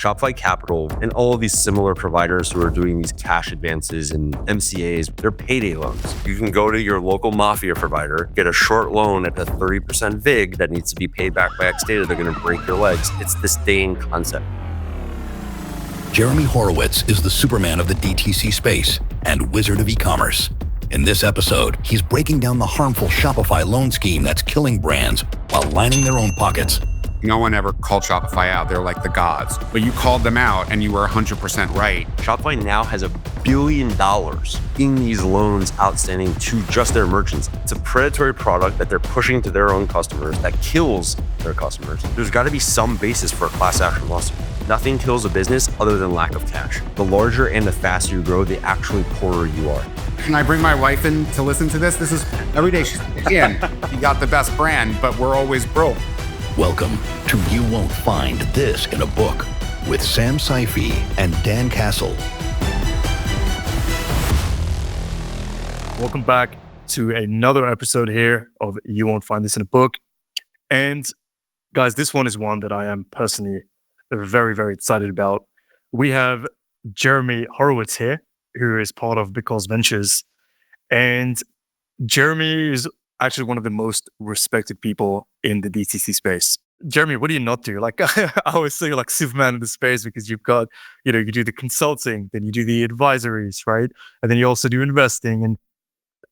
Shopify Capital, and all of these similar providers who are doing these cash advances and MCAs, they're payday loans. You can go to your local mafia provider, get a short loan at a 30% VIG that needs to be paid back by X data. They're going to break your legs. It's the same concept. Jeremy Horowitz is the Superman of the DTC space and wizard of e-commerce. In this episode, he's breaking down the harmful Shopify loan scheme that's killing brands while lining their own pockets. No one ever called Shopify out. They're like the gods. But you called them out and you were 100% right. Shopify now has $1 billion in these loans outstanding to just their merchants. It's a predatory product that they're pushing to their own customers that kills their customers. There's got to be some basis for a class action lawsuit. Nothing kills a business other than lack of cash. The larger and the faster you grow, the actually poorer you are. Can I bring my wife in to listen to this? This is every day she's again, you got the best brand, but we're always broke. Welcome to You Won't Find This in a Book with Sam Saifi and Dan Castle. Welcome back to another episode here of You Won't Find This in a Book. And guys, this one is one that I am personally very, very excited about. We have Jeremy Horowitz here, who is part of Because Ventures. And Jeremy is actually one of the most respected people in the DTC space. Jeremy, what do you not do? Like I always say, you're like Superman in the space because you've got, you do the consulting, then you do the advisories, right? And then you also do investing. And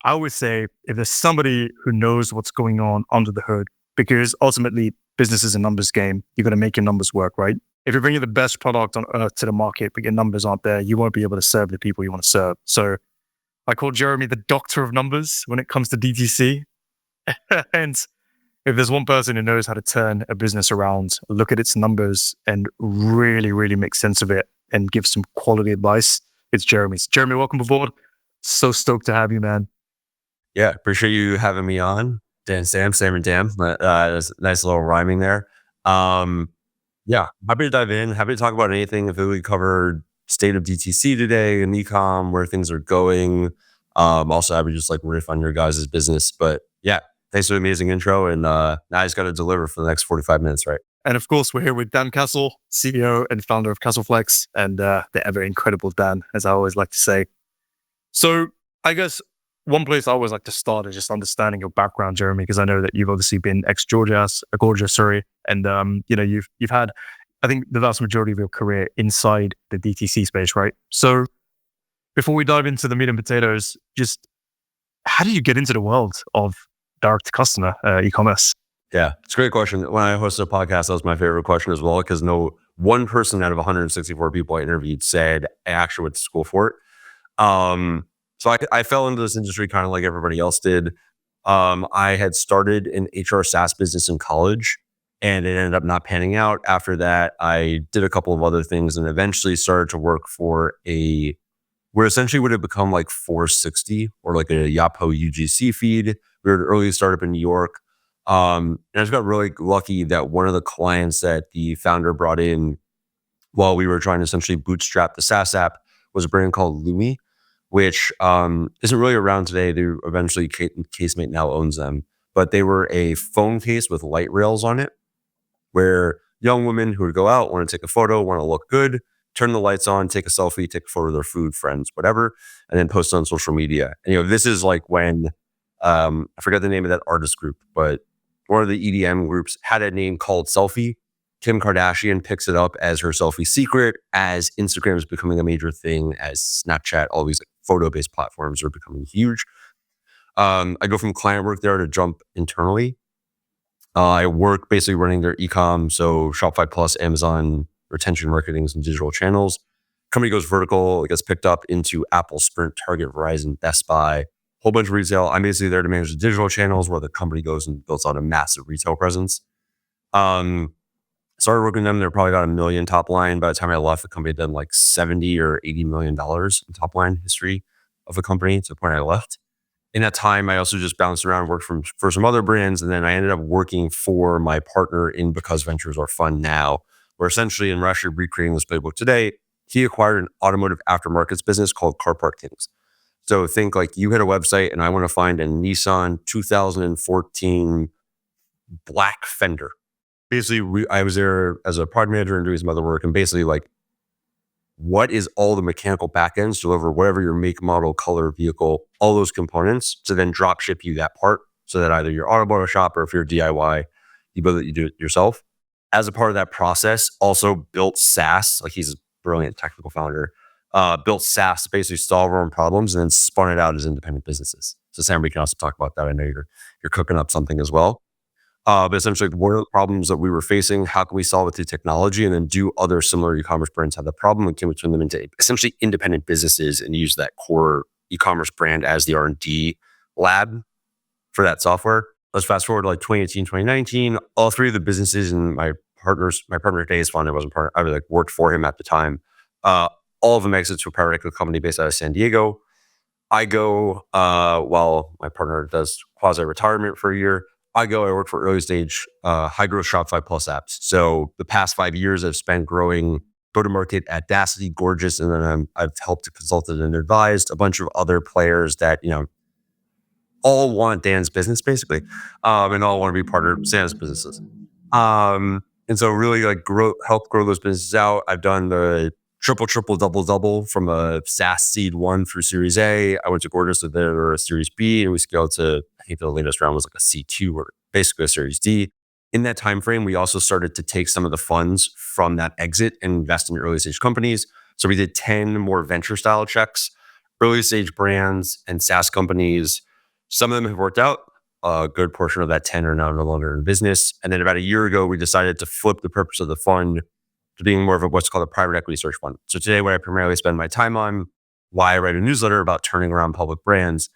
I always say, if there's somebody who knows what's going on under the hood, because ultimately business is a numbers game, you're going to make your numbers work, right? If you're bringing the best product on earth to the market, but your numbers aren't there, you won't be able to serve the people you want to serve. So I call Jeremy the doctor of numbers when it comes to DTC. And if there's one person who knows how to turn a business around, look at its numbers and really, really make sense of it and give some quality advice, it's Jeremy. So Jeremy, welcome aboard. So stoked to have you, man. Yeah, appreciate you having me on. Dan, Sam and Dan. There's a nice little rhyming there. Yeah, happy to dive in. Happy to talk about anything. If we covered state of DTC today and ecom, where things are going. Also, I would just like riff on your guys' business. But yeah, thanks for the amazing intro. And now I just got to deliver for the next 45 minutes, right? And of course, we're here with Dan Castle, CEO and founder of CastleFlex, and the ever incredible Dan, as I always like to say. So I guess one place I always like to start is just understanding your background, Jeremy, because I know that you've obviously been ex-Georgia, and you've had, I think, the vast majority of your career inside the DTC space, right? So before we dive into the meat and potatoes, just how did you get into the world of direct-to-customer e-commerce? Yeah, it's a great question. When I hosted a podcast, that was my favorite question as well, because no one person out of 164 people I interviewed said I actually went to school for it. So I fell into this industry kind of like everybody else did. I had started an HR SaaS business in college, and it ended up not panning out. After that, I did a couple of other things and eventually started to work for where essentially would have become like 460 or like a Yapo UGC feed. We were an early startup in New York. And I just got really lucky that one of the clients that the founder brought in while we were trying to essentially bootstrap the SaaS app was a brand called Lumi, which isn't really around today. They eventually, Casemate now owns them, but they were a phone case with light rails on it, where young women who would go out, want to take a photo, want to look good, turn the lights on, take a selfie, take a photo of their food, friends, whatever, and then post it on social media. And this is like when I forget the name of that artist group, but one of the EDM groups had a name called Selfie. Kim Kardashian picks it up as her selfie secret, as Instagram is becoming a major thing, as Snapchat, all these photo-based platforms are becoming huge. I go from client work there to jump internally. I work basically running their e-com, so Shopify Plus, Amazon, retention marketing, and digital channels. Company goes vertical, it gets picked up into Apple, Sprint, Target, Verizon, Best Buy, whole bunch of retail. I'm basically there to manage the digital channels where the company goes and builds out a massive retail presence. Started working with them. They're probably got 1 million top line. By the time I left, the company had done like 70 or $80 million in top line history of the company to the point I left. In that time, I also just bounced around, worked for some other brands, and then I ended up working for my partner in Because Ventures, our fund now, where essentially, and we're actually recreating this playbook today, he acquired an automotive aftermarkets business called Car Park Kings. So think like you hit a website and I want to find a Nissan 2014 black Fender. basically, I was there as a product manager and doing some other work, and basically like, what is all the mechanical backends to deliver whatever your make, model, color, vehicle, all those components to then drop ship you that part so that either you're automotive shop or if you're DIY, you do it yourself. As a part of that process, also built SaaS, like he's a brilliant technical founder, built SaaS to basically solve our own problems and then spun it out as independent businesses. So Sam, we can also talk about that. I know you're cooking up something as well. But essentially, what are the problems that we were facing? How can we solve it through technology? And then do other similar e-commerce brands have the problem and can we turn them into essentially independent businesses and use that core e-commerce brand as the R&D lab for that software? Let's fast forward to like 2018, 2019. All three of the businesses and my partner today is fun. I wasn't part. I like worked for him at the time. All of them exit to a private equity company based out of San Diego. I go while my partner does quasi-retirement for a year. I work for early stage, high growth Shopify Plus apps. So the past 5 years I've spent growing go-to-market at Audacity, Gorgeous, and then I've helped consulted and advised a bunch of other players that, all want Dan's business basically, and all want to be part of Sam's businesses. And so really like help grow those businesses out. I've done the triple, double from a SaaS seed 1 through Series A. I went to Gorgeous with their Series B, and we scaled to, I think the latest round was like a C2 or basically a Series D. In that time frame, we also started to take some of the funds from that exit and invest in early stage companies. So we did 10 more venture style checks, early stage brands and SaaS companies. Some of them have worked out. A good portion of that 10 are now no longer in business. And then about a year ago, we decided to flip the purpose of the fund to being more of what's called a private equity search fund. So today, what I primarily spend my time on, why I write a newsletter about turning around public brands,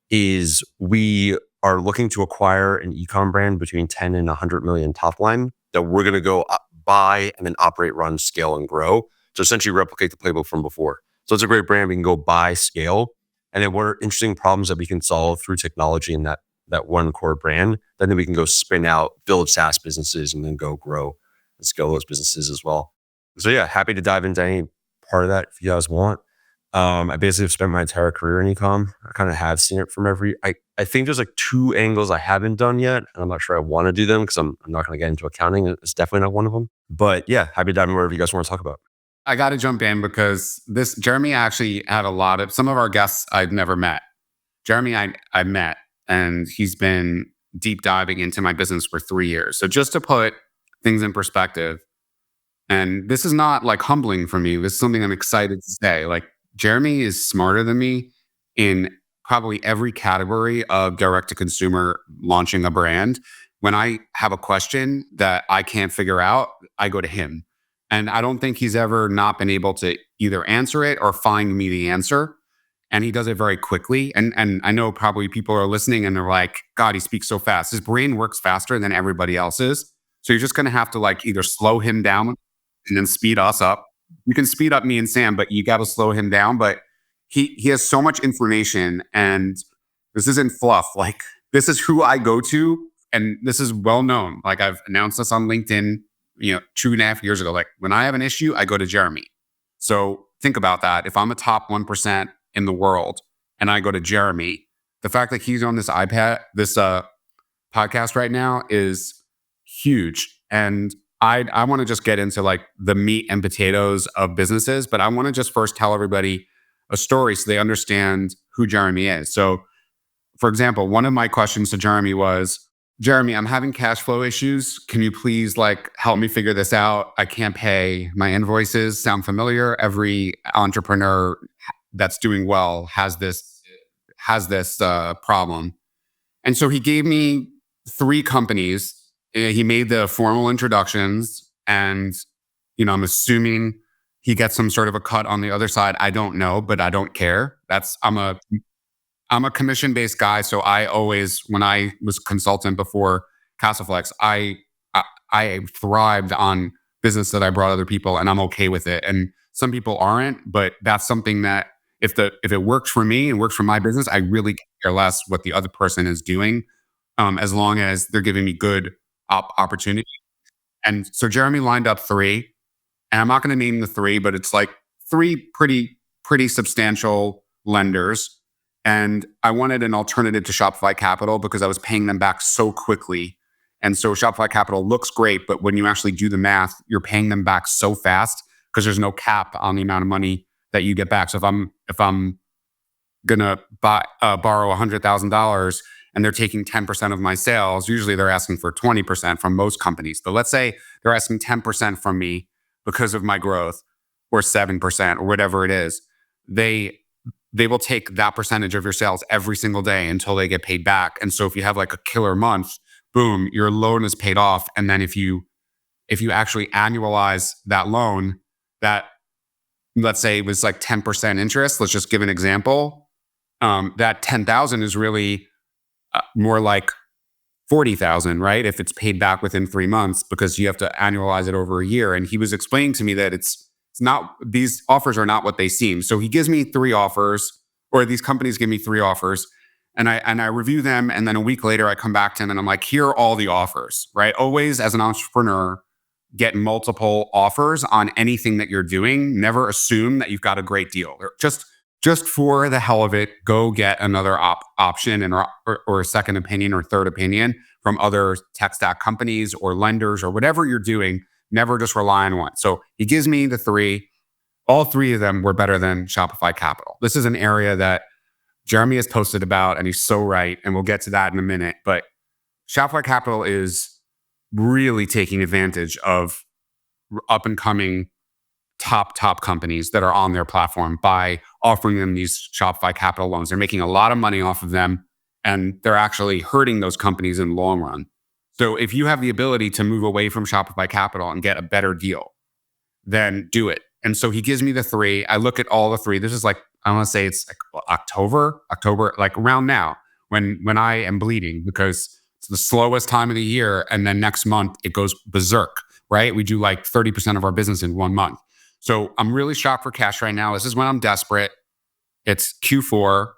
is we are looking to acquire an e-com brand between 10 and 100 million top line that we're going to go buy and then operate, run, scale, and grow to essentially replicate the playbook from before. So it's a great brand. We can go buy, scale, and then what are interesting problems that we can solve through technology in that one core brand. Then we can go spin out, build SaaS businesses, and then go grow and scale those businesses as well. So yeah, happy to dive into any part of that if you guys want. I basically have spent my entire career in e-com. I kind of have seen it from I think there's like 2 angles I haven't done yet, and I'm not sure I want to do them because I'm not going to get into accounting. It's definitely not one of them. But yeah, happy to dive in wherever you guys want to talk about. I got to jump in because Jeremy actually had some of our guests I'd never met. Jeremy, I met, and he's been deep diving into my business for 3 years. So just to put things in perspective, and this is not like humbling for me. This is something I'm excited to say. Like Jeremy is smarter than me in probably every category of direct to consumer launching a brand. When I have a question that I can't figure out, I go to him. And I don't think he's ever not been able to either answer it or find me the answer. And he does it very quickly. And I know probably people are listening and they're like, God, he speaks so fast. His brain works faster than everybody else's. So you're just going to have to like either slow him down and then speed us up. You can speed up me and Sam, but you got to slow him down. But he has so much information, and this isn't fluff. Like this is who I go to, and this is well known. Like I've announced this on LinkedIn, 2.5 years ago. Like when I have an issue, I go to Jeremy. So think about that. If I'm a top 1% in the world and I go to Jeremy, the fact that he's on this podcast right now is huge. And I want to just get into like the meat and potatoes of businesses, but I want to just first tell everybody a story so they understand who Jeremy is. So for example, one of my questions to Jeremy was, Jeremy, I'm having cash flow issues. Can you please like help me figure this out? I can't pay my invoices. Sound familiar? Every entrepreneur that's doing well has this problem. And so he gave me 3 companies. He made the formal introductions, and I'm assuming he gets some sort of a cut on the other side. I don't know, but I don't care. I'm a commission-based guy, so I always, when I was consultant before Casaflex, I thrived on business that I brought other people, and I'm okay with it. And some people aren't, but that's something that if it works for me and works for my business, I really care less what the other person is doing, as long as they're giving me good opportunity. And so Jeremy lined up 3, and I'm not going to name the 3, but it's like 3 pretty substantial lenders. And I wanted an alternative to Shopify Capital because I was paying them back so quickly. And so Shopify Capital looks great, but when you actually do the math, you're paying them back so fast because there's no cap on the amount of money that you get back. So if I'm gonna borrow $100,000 and they're taking 10% of my sales, usually they're asking for 20% from most companies. But let's say they're asking 10% from me because of my growth, or 7% or whatever it is. They will take that percentage of your sales every single day until they get paid back. And so if you have like a killer month, boom, your loan is paid off. And then if you actually annualize that loan, that, let's say it was like 10% interest, let's just give an example. That 10,000 is really more like 40,000, right? If it's paid back within 3 months, because you have to annualize it over a year. And he was explaining to me that it's not, these offers are not what they seem. So he gives me 3 offers, or these companies give me 3 offers, and I review them. And then a week later, I come back to him and I'm like, here are all the offers, right? Always, as an entrepreneur, get multiple offers on anything that you're doing. Never assume that you've got a great deal. Just for the hell of it, go get another option or a second opinion or third opinion from other tech stack companies or lenders or whatever you're doing. Never just rely on one. So he gives me the 3. All 3 of them were better than Shopify Capital. This is an area that Jeremy has posted about, and he's so right. And we'll get to that in a minute. But Shopify Capital is really taking advantage of up and coming top companies that are on their platform by offering them these Shopify Capital loans. They're making a lot of money off of them, and they're actually hurting those companies in the long run. So if you have the ability to move away from Shopify Capital and get a better deal, then do it. And so he gives me the 3. I look at all the 3. This is like, I want to say it's like October, like around now when I am bleeding, because it's the slowest time of the year. And then next month it goes berserk, right? We do like 30% of our business in 1 month. So I'm really shopped for cash right now. This is when I'm desperate. It's Q4,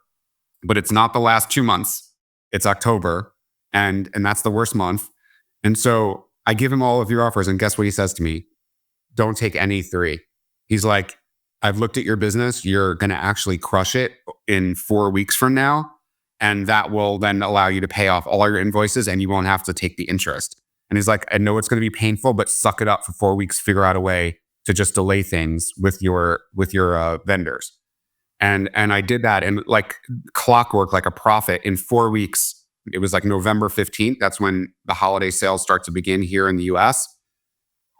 but it's not the last 2 months. It's October. And that's the worst month. And so I give him all of your offers, and guess what he says to me? Don't take any 3. He's like, I've looked at your business. You're going to actually crush it in 4 weeks from now. And that will then allow you to pay off all your invoices, and you won't have to take the interest. And he's like, I know it's going to be painful, but suck it up for 4 weeks, figure out a way to just delay things with your vendors. And I did that, and like clockwork, like a profit, in 4 weeks. It was like November 15th. That's when the holiday sales start to begin here in the US.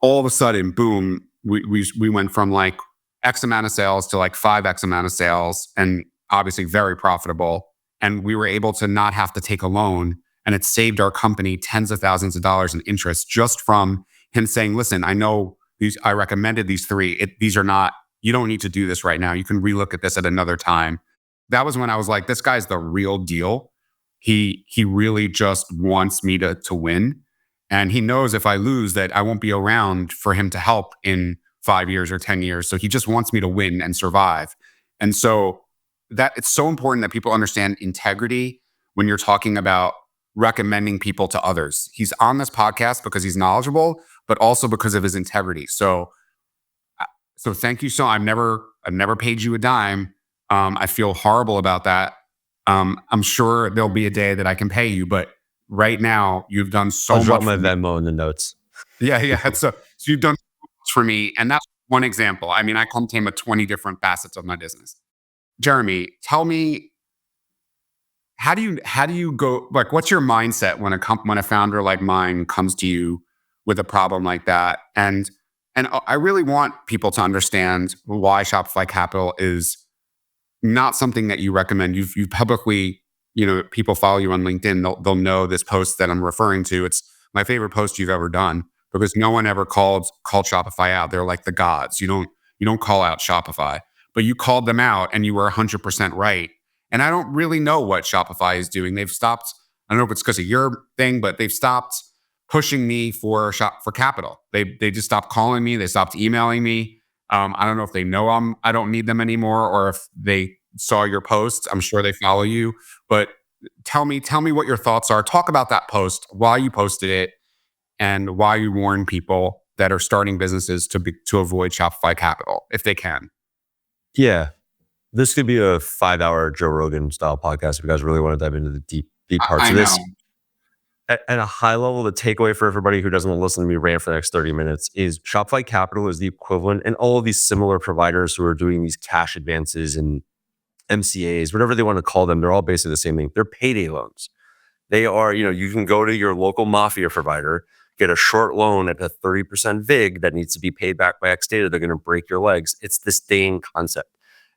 All of a sudden, boom, we went from like X amount of sales to like 5X amount of sales, and obviously very profitable. And we were able to not have to take a loan, and it saved our company tens of thousands of dollars in interest just from him saying, listen, I know I recommended these 3. These are not, you don't need to do this right now. You can relook at this at another time. That was when I was like, this guy's the real deal. He really just wants me to win. And he knows if I lose that I won't be around for him to help in 5 years or 10 years. So he just wants me to win and survive. And so that it's so important that people understand integrity when you're talking about recommending people to others. He's on this podcast because he's knowledgeable, but also because of his integrity. So thank you. So I've never paid you a dime. I feel horrible about that. I'm sure there'll be a day that I can pay you, but right now you've done so much. I'll drop my Venmo in the notes. Yeah. So you've done so much for me, and that's one example. I mean, I come to him with 20 different facets of my business. Jeremy, tell me, how do you go? Like, what's your mindset when a founder like mine comes to you with a problem like that? And I really want people to understand why Shopify Capital is not something that you recommend. You've publicly, people follow you on LinkedIn. They'll know this post that I'm referring to. It's my favorite post you've ever done, because no one ever called Shopify out. They're like the gods. You don't call out Shopify, but you called them out, and you were 100% right. And I don't really know what Shopify is doing. They've stopped. I don't know if it's because of your thing, but they've stopped pushing me for capital. They just stopped calling me. They stopped emailing me. I don't know if they know I don't need them anymore, or if they saw your post. I'm sure they follow you, but tell me what your thoughts are. Talk about that post, why you posted it, and why you warn people that are starting businesses to avoid Shopify Capital if they can. Yeah, this could be a 5-hour Joe Rogan style podcast if you guys really want to dive into the deep parts of this. at a high level, the takeaway for everybody who doesn't want to listen to me rant for the next 30 minutes is Shopify Capital is the equivalent, and all of these similar providers who are doing these cash advances and MCAs, whatever they want to call them, they're all basically the same thing. They're payday loans. They are, you can go to your local mafia provider, get a short loan at a 30% VIG that needs to be paid back by X data. They're going to break your legs. It's the same concept.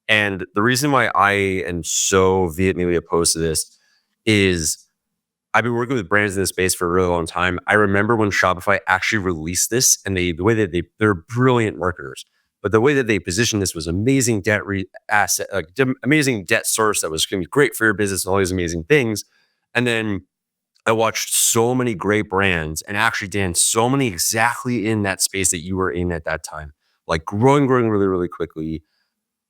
And the reason why I am so vehemently opposed to this is I've been working with brands in this space for a really long time. I remember when Shopify actually released this, and the way that they're brilliant marketers, but the way that they positioned this was amazing amazing debt source that was going to be great for your business and all these amazing things. And then I watched so many great brands, and actually, Dan, so many exactly in that space that you were in at that time, like growing really, really quickly,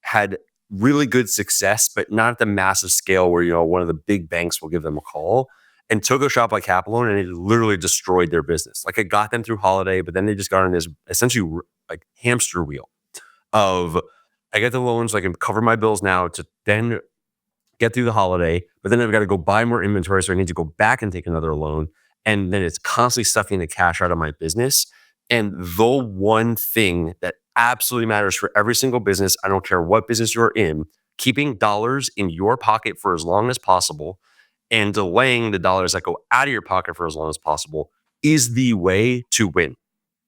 had really good success, but not at the massive scale where, one of the big banks will give them a call, and took a Shopify Capital loan, and it literally destroyed their business. Like, it got them through holiday, but then they just got on this essentially like hamster wheel of, I get the loans, so I can cover my bills now to then get through the holiday, but then I've got to go buy more inventory, so I need to go back and take another loan. And then it's constantly sucking the cash out of my business. And the one thing that absolutely matters for every single business, I don't care what business you're in, keeping dollars in your pocket for as long as possible and delaying the dollars that go out of your pocket for as long as possible is the way to win.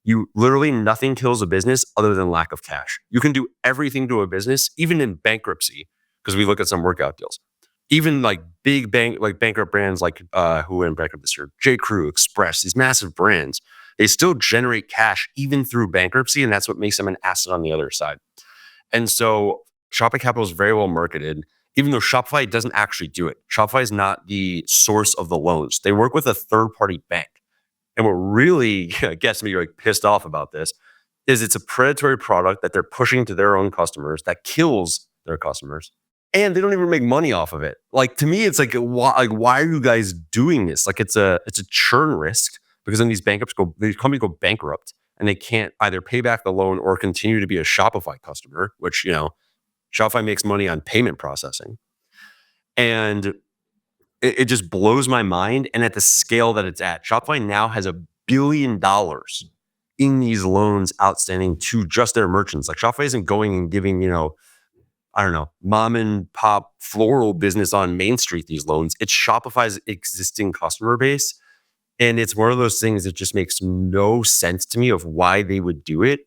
You literally, nothing kills a business other than lack of cash. You can do everything to a business, even in bankruptcy, because we look at some workout deals. Even like big bankrupt brands like who went bankrupt this year, J. Crew, Express, these massive brands, they still generate cash even through bankruptcy, and that's what makes them an asset on the other side. And so Shopify Capital is very well marketed, even though Shopify doesn't actually do it. Shopify is not the source of the loans. They work with a third-party bank. And what really gets me like pissed off about this is it's a predatory product that they're pushing to their own customers that kills their customers. And they don't even make money off of it. Like, to me, it's like, why are you guys doing this? Like, it's a churn risk, because then these companies go bankrupt, and they can't either pay back the loan or continue to be a Shopify customer, which, Shopify makes money on payment processing. And it just blows my mind. And at the scale that it's at, Shopify now has $1 billion in these loans outstanding to just their merchants. Like, Shopify isn't going and giving, I don't know, mom and pop floral business on Main Street these loans. It's Shopify's existing customer base. And it's one of those things that just makes no sense to me of why they would do it,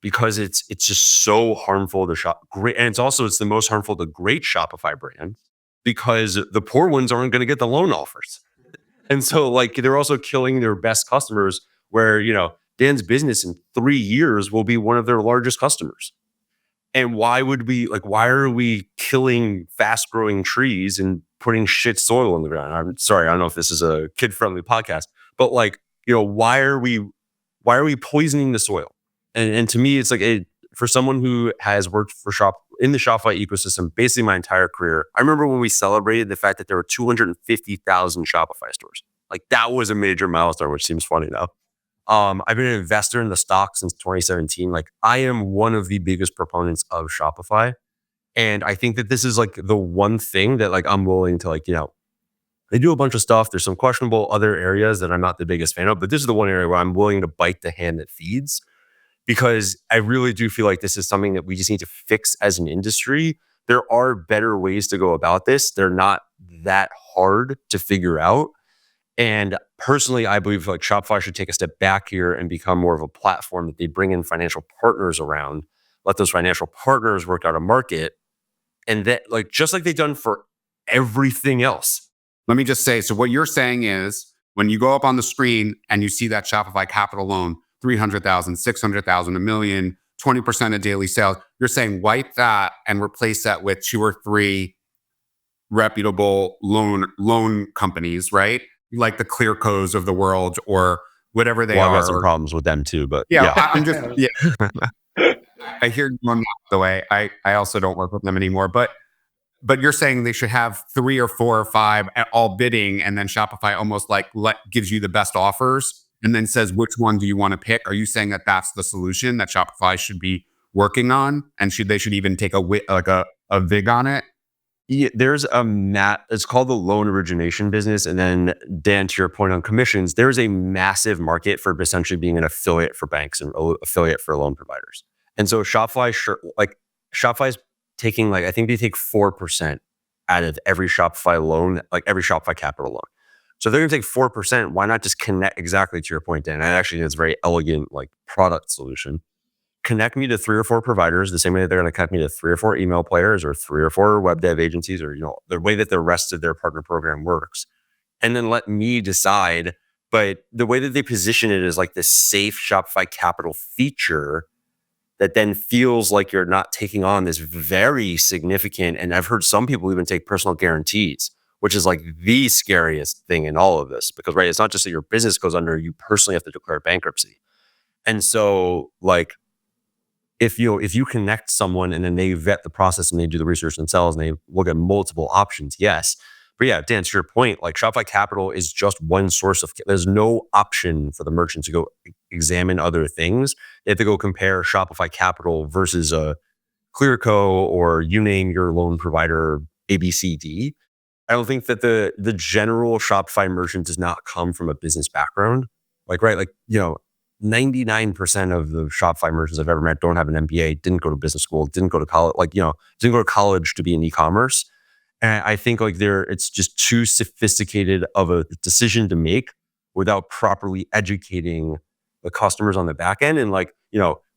because it's just so harmful to great. And it's the most harmful to great Shopify brands, because the poor ones aren't going to get the loan offers. And so, like, they're also killing their best customers, where, Dan's business in 3 years will be one of their largest customers. And why are we killing fast growing trees and putting shit soil on the ground? I'm sorry, I don't know if this is a kid friendly podcast, but why are we poisoning the soil? And to me, it's like, for someone who has worked in the Shopify ecosystem basically my entire career, I remember when we celebrated the fact that there were 250,000 Shopify stores. Like, that was a major milestone, which seems funny now. I've been an investor in the stock since 2017. Like, I am one of the biggest proponents of Shopify. And I think that this is like the one thing that, like, I'm willing to, they do a bunch of stuff. There's some questionable other areas that I'm not the biggest fan of, but this is the one area where I'm willing to bite the hand that feeds, because I really do feel like this is something that we just need to fix as an industry. There are better ways to go about this. They're not that hard to figure out. And personally, I believe like Shopify should take a step back here and become more of a platform that they bring in financial partners around, let those financial partners work out a market. And that, like, just like they've done for everything else. Let me just say, so what you're saying is, when you go up on the screen and you see that Shopify Capital loan, 300,000, 600,000, $1 million, 20% of daily sales, you're saying wipe that and replace that with 2 or 3 reputable loan companies, right? Like the Clearcos of the world or whatever they are. I've got some problems with them too, but I'm just, I hear you on the way. I also don't work with them anymore, but you're saying they should have 3 or 4 or 5 at all bidding, and then Shopify almost like gives you the best offers and then says, which one do you want to pick? Are you saying that that's the solution that Shopify should be working on, and they should even take a VIG on it? Yeah, there's it's called the loan origination business. And then Dan, to your point on commissions, there's a massive market for essentially being an affiliate for banks and affiliate for loan providers. And so Shopify's taking I think they take 4% out of every Shopify loan, like every Shopify capital loan. So they're going to take 4%. Why not just connect, exactly to your point, Dan? And actually, it's a very elegant product solution. Connect me to 3 or 4 providers, the same way that they're going to connect me to 3 or 4 email players or 3 or 4 web dev agencies, or the way that the rest of their partner program works, and then let me decide. But the way that they position it is like this safe Shopify capital feature that then feels like you're not taking on this very significant, and I've heard some people even take personal guarantees, which is like the scariest thing in all of this, because right, it's not just that your business goes under, you personally have to declare bankruptcy. And so if you connect someone and then they vet the process and they do the research themselves and they look at multiple options, yes. But yeah, Dan, to your point, Shopify Capital is just one source of, there's no option for the merchant to go examine other things. They have to go compare Shopify Capital versus a Clearco, or you name your loan provider, ABCD. I don't think that the general Shopify merchant does not come from a business background. 99% of the Shopify merchants I've ever met don't have an MBA, didn't go to business school, didn't go to college, didn't go to college to be in e-commerce. And I think it's just too sophisticated of a decision to make without properly educating the customers on the back end. And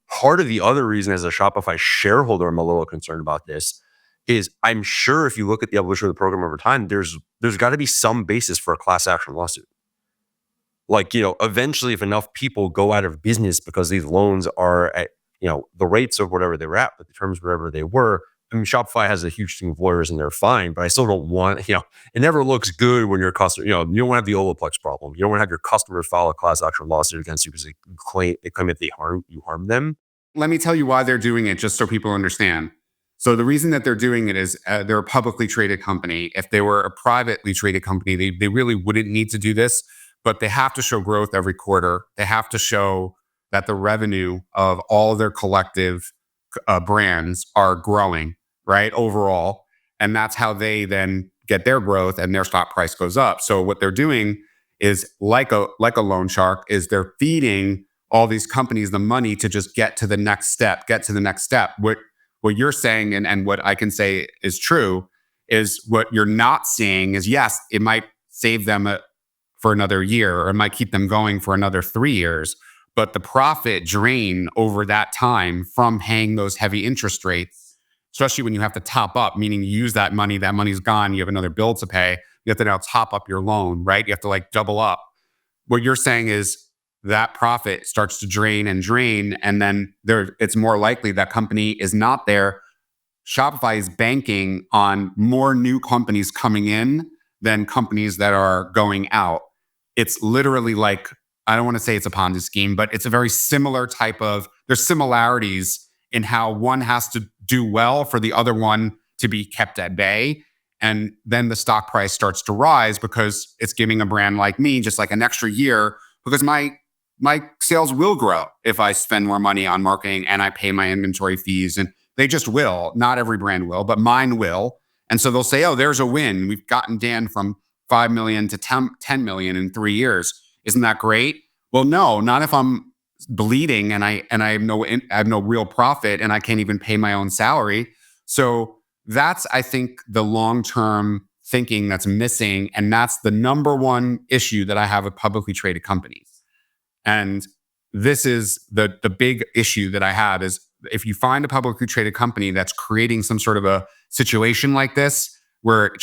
part of the other reason as a Shopify shareholder, I'm a little concerned about this is I'm sure if you look at the evolution of the program over time, there's got to be some basis for a class action lawsuit. Eventually, if enough people go out of business because these loans are at, the rates of whatever they were at, but the terms wherever they were. I mean, Shopify has a huge team of lawyers and they're fine, but I still don't want, it never looks good when your customer, you don't want to have the Olaplex problem. You don't want to have your customers file a class action lawsuit against you because they claim that you harm them. Let me tell you why they're doing it, just so people understand. So the reason that they're doing it is they're a publicly traded company. If they were a privately traded company, they really wouldn't need to do this, but they have to show growth every quarter. They have to show that the revenue of all of their collective brands are growing, right, overall. And that's how they then get their growth and their stock price goes up. So what they're doing is like a loan shark, is they're feeding all these companies the money to just get to the next step. What you're saying, and what I can say is true, is what you're not seeing is, yes, it might save them for another year, or it might keep them going for another 3 years. But the profit drain over that time from paying those heavy interest rates, especially when you have to top up, meaning you use that money's gone, you have another bill to pay, you have to now top up your loan, right? You have to double up. What you're saying is that profit starts to drain, and then it's more likely that company is not there. Shopify is banking on more new companies coming in than companies that are going out. It's literally I don't want to say it's a Ponzi scheme, but it's a very similar type of, there's similarities in how one has to do well for the other one to be kept at bay. And then the stock price starts to rise because it's giving a brand like me just an extra year, because my sales will grow if I spend more money on marketing and I pay my inventory fees, and they just will. Not every brand will, but mine will. And so they'll say, oh, there's a win. We've gotten Dan from 5 million to 10 million in 3 years. Isn't that great? Well, no, not if I'm bleeding and I have no real profit and I can't even pay my own salary. So that's, I think, the long-term thinking that's missing. And that's the number one issue that I have with publicly traded companies. And this is the big issue that I have is, if you find a publicly traded company that's creating some sort of a situation like this, where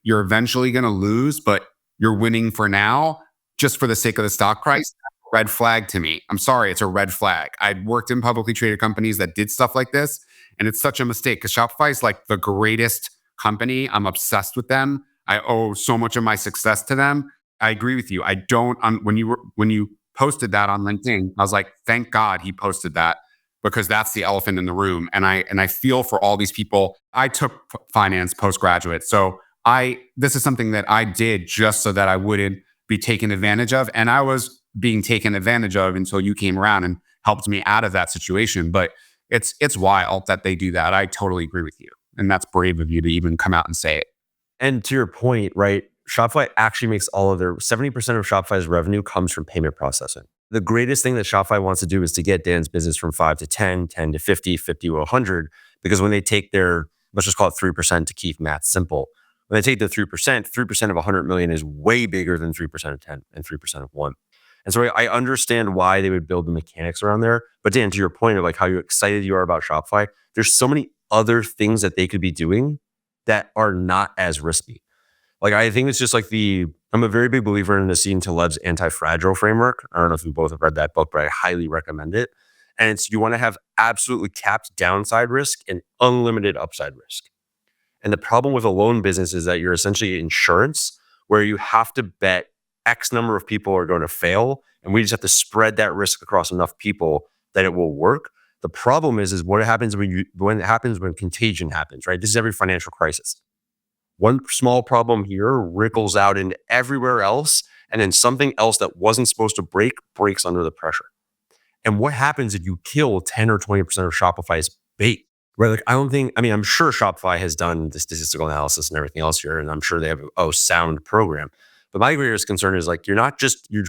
you're eventually going to lose, but you're winning for now, just for the sake of the stock price, red flag to me. I'm sorry, it's a red flag. I'd worked in publicly traded companies that did stuff like this, and it's such a mistake, because Shopify is the greatest company. I'm obsessed with them. I owe so much of my success to them. I agree with you. I don't, when you posted that on LinkedIn, I was like, thank God he posted that, because that's the elephant in the room. And I feel for all these people. I took finance postgraduate. So this is something that I did just so that I wouldn't be taken advantage of. And I was being taken advantage of until you came around and helped me out of that situation. But it's wild that they do that. I totally agree with you. And that's brave of you to even come out and say it. And to your point, right? Shopify actually makes all of their 70% of Shopify's revenue comes from payment processing. The greatest thing that Shopify wants to do is to get Dan's business from 5 to 10, 10 to 50, 50 to 100, because when they take their, let's just call it 3% to keep math simple. When they take the 3% of 100 million is way bigger than 3% of 10 and 3% of 1. And so I understand why they would build the mechanics around there. But Dan, to your point of like how excited you are about Shopify, there's so many other things that they could be doing that are not as risky. Like, I think it's just like I'm a very big believer in Nassim Taleb's anti-fragile framework. I don't know if you both have read that book, but I highly recommend it. And it's, you want to have absolutely capped downside risk and unlimited upside risk. And the problem with a loan business is that you're essentially insurance, where you have to bet X number of people are going to fail. And we just have to spread that risk across enough people that it will work. The problem is what happens when contagion happens, right? This is every financial crisis. One small problem here ripples out into everywhere else, and then something else that wasn't supposed to break breaks under the pressure. And what happens if you kill 10 or 20% of Shopify's bait? Right? Like, I'm sure Shopify has done the statistical analysis and everything else here, and I'm sure they have a sound program. But my greatest concern is like, you're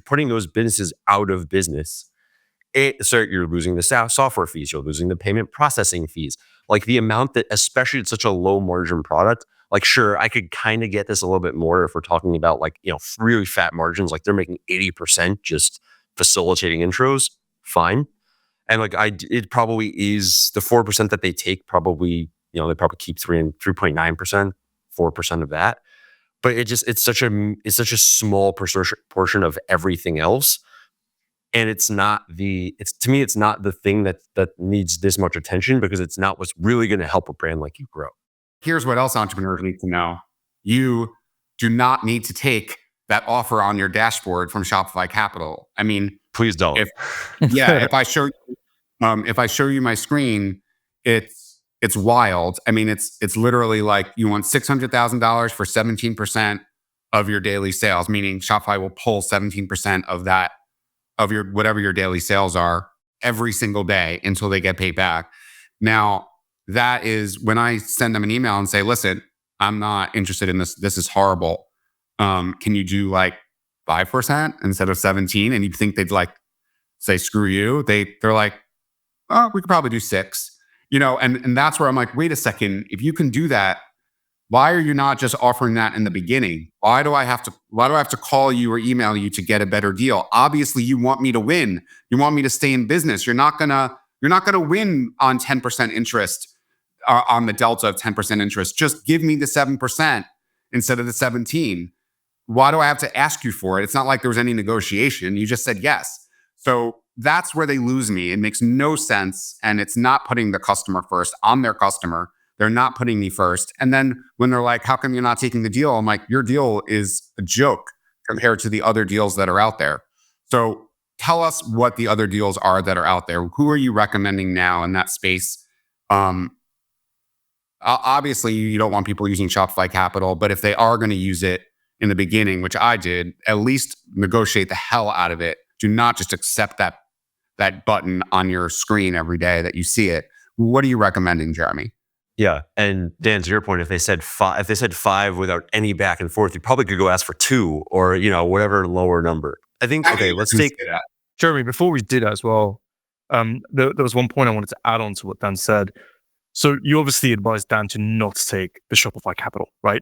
putting those businesses out of business. So you're losing the software fees, you're losing the payment processing fees. Like, the amount that, especially it's such a low margin product, like, sure, I could kind of get this a little bit more if we're talking about like, really fat margins, like they're making 80% just facilitating intros, fine. And like, it probably is the 4% that they take, probably, they probably keep 3.9%, 4% of that. But it's such a small portion of everything else. And to me, it's not the thing that needs this much attention, because it's not what's really going to help a brand like you grow. Here's what else entrepreneurs need to know. You do not need to take that offer on your dashboard from Shopify Capital. I mean, please don't. If I show you my screen, it's wild. I mean, it's literally like you want $600,000 for 17% of your daily sales, meaning Shopify will pull 17% of that, of your whatever your daily sales are, every single day until they get paid back. Now, that is when I send them an email and say, listen, I'm not interested in this. This is horrible. Can you do like 5% instead of 17? And you think they'd like say, screw you. They're like, oh, we could probably do 6, and that's where I'm like, wait a second. If you can do that, why are you not just offering that in the beginning? Why do I have to call you or email you to get a better deal? Obviously, you want me to win. You want me to stay in business. You're not gonna win on 10% interest, on the delta of 10% interest. Just give me the 7% instead of the 17. Why do I have to ask you for it? It's not like there was any negotiation. You just said yes. So that's where they lose me. It makes no sense. And it's not putting the customer first. I'm their customer. They're not putting me first. And then when they're like, how come you're not taking the deal? I'm like, your deal is a joke compared to the other deals that are out there. So tell us what the other deals are that are out there. Who are you recommending now in that space? Obviously, you don't want people using Shopify Capital, but if they are going to use it in the beginning, which I did, at least negotiate the hell out of it. Do not just accept that button on your screen every day that you see it. What are you recommending, Jeremy? Yeah, and Dan, to your point, if they said 5 without any back and forth, you probably could go ask for 2 or whatever lower number. I think let's take Jeremy. Before we did that as well, there was one point I wanted to add on to what Dan said. So you obviously advised Dan to not take the Shopify Capital, right?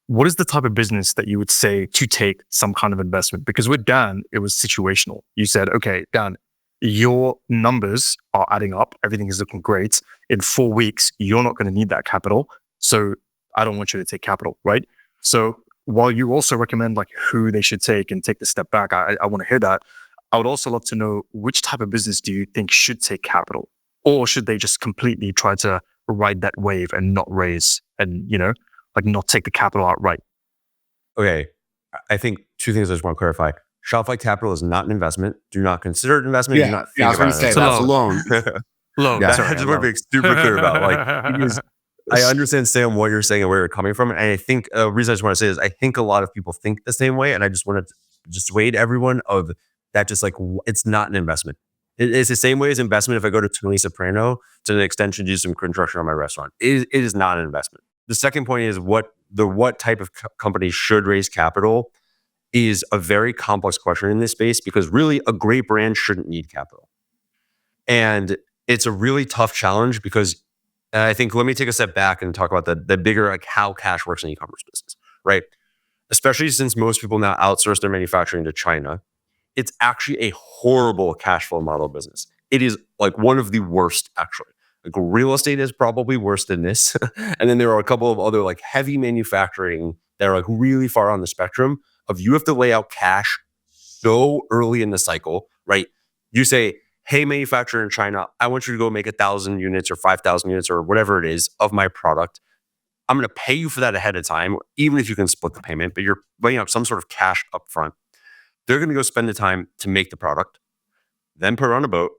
What is the type of business that you would say to take some kind of investment? Because with Dan, it was situational. You said, okay, Dan, your numbers are adding up. Everything is looking great. In 4 weeks, you're not going to need that capital. So I don't want you to take capital, right? So while you also recommend like who they should take and take the step back, I want to hear that. I would also love to know, which type of business do you think should take capital? Or should they just completely try to ride that wave and not raise and, not take the capital outright? Okay. I think 2 things I just want to clarify. Shopify Capital is not an investment. Do not consider it an investment. Do not think I was going to say, that's a loan. Loan. Yeah, I just want to be super clear about because I understand, Sam, what you're saying and where you're coming from. And I think the reason I just want to say is I think a lot of people think the same way. And I just want to dissuade everyone of that. Just like, it's not an investment. It's the same way as investment. If I go to Tony Soprano to an extension, do some construction on my restaurant, it is not an investment. The second point is what type of company should raise capital is a very complex question in this space, because really a great brand shouldn't need capital. And it's a really tough challenge because I think, let me take a step back and talk about the bigger, like how cash works in e-commerce business, right? Especially since most people now outsource their manufacturing to China. It's actually a horrible cash flow model business. It is like one of the worst, actually. Like real estate is probably worse than this. And then there are a couple of other like heavy manufacturing that are like really far on the spectrum of you have to lay out cash so early in the cycle, right? You say, hey, manufacturer in China, I want you to go make 1,000 units or 5,000 units or whatever it is of my product. I'm going to pay you for that ahead of time, even if you can split the payment, but you're laying out some sort of cash up front. They're going to go spend the time to make the product, then put it on a boat,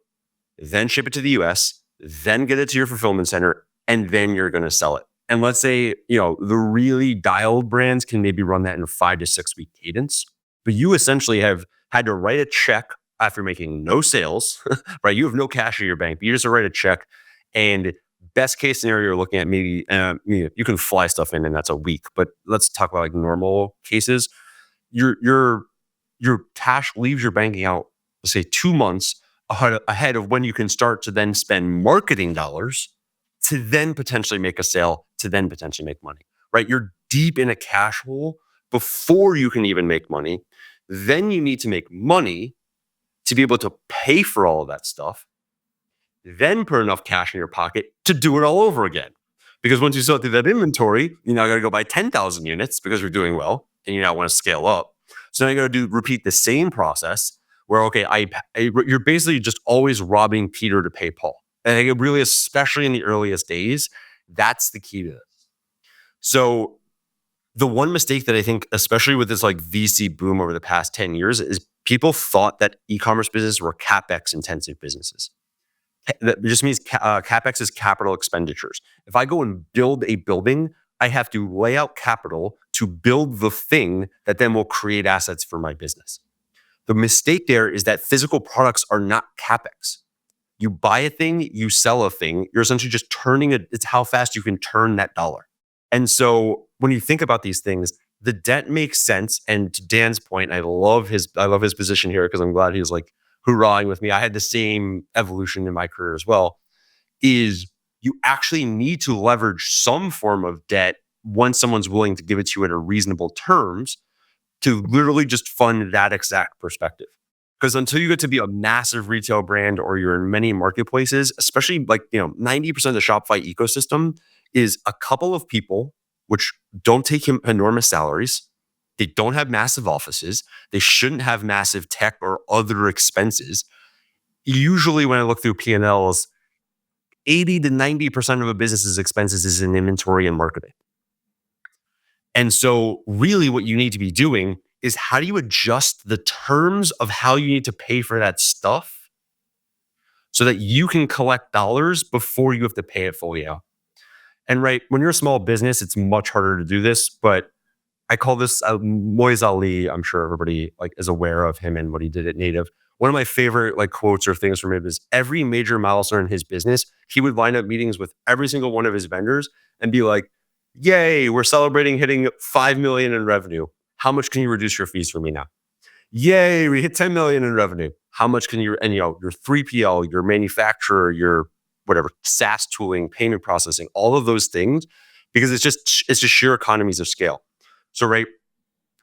then ship it to the US, then get it to your fulfillment center, and then you're going to sell it. And let's say, the really dialed brands can maybe run that in a 5 to 6 week cadence, but you essentially have had to write a check after making no sales, right? You have no cash in your bank, but you just write a check, and best case scenario, you're looking at maybe, you can fly stuff in and that's a week, but let's talk about like normal cases. Your cash leaves your bank account, let's say 2 months ahead of when you can start to then spend marketing dollars to then potentially make a sale, to then potentially make money, right? You're deep in a cash hole before you can even make money. Then you need to make money to be able to pay for all of that stuff, then put enough cash in your pocket to do it all over again. Because once you sell through that inventory, you now got to go buy 10,000 units because you're doing well and you now want to scale up. So now you got to repeat the same process where, okay, you're basically just always robbing Peter to pay Paul. And I think really, especially in the earliest days, that's the key to this. So the one mistake that I think, especially with this like VC boom over the past 10 years, is people thought that e-commerce businesses were CapEx intensive businesses. That just means CapEx is capital expenditures. If I go and build a building, I have to lay out capital to build the thing that then will create assets for my business. The mistake there is that physical products are not CapEx. You buy a thing, you sell a thing, you're essentially just turning it. It's how fast you can turn that dollar. And so when you think about these things, the debt makes sense. And to Dan's point, I love his position here because I'm glad he's like hoorahing with me. I had the same evolution in my career as well, is you actually need to leverage some form of debt once someone's willing to give it to you at a reasonable terms to literally just fund that exact perspective. Because until you get to be a massive retail brand or you're in many marketplaces, especially like, 90% of the Shopify ecosystem is a couple of people which don't take enormous salaries. They don't have massive offices. They shouldn't have massive tech or other expenses. Usually when I look through P&Ls, 80 to 90% of a business's expenses is in inventory and marketing. And so really what you need to be doing is how do you adjust the terms of how you need to pay for that stuff so that you can collect dollars before you have to pay it fully out. And right, when you're a small business, it's much harder to do this, but I call this Moise Ali. I'm sure everybody is aware of him and what he did at Native. One of my favorite quotes or things from him is every major milestone in his business, he would line up meetings with every single one of his vendors and be like, yay, we're celebrating hitting 5 million in revenue. How much can you reduce your fees for me now? Yay, we hit 10 million in revenue. How much can you, and your 3PL, your manufacturer, your whatever, SaaS tooling, payment processing, all of those things, because it's just sheer economies of scale. So, right,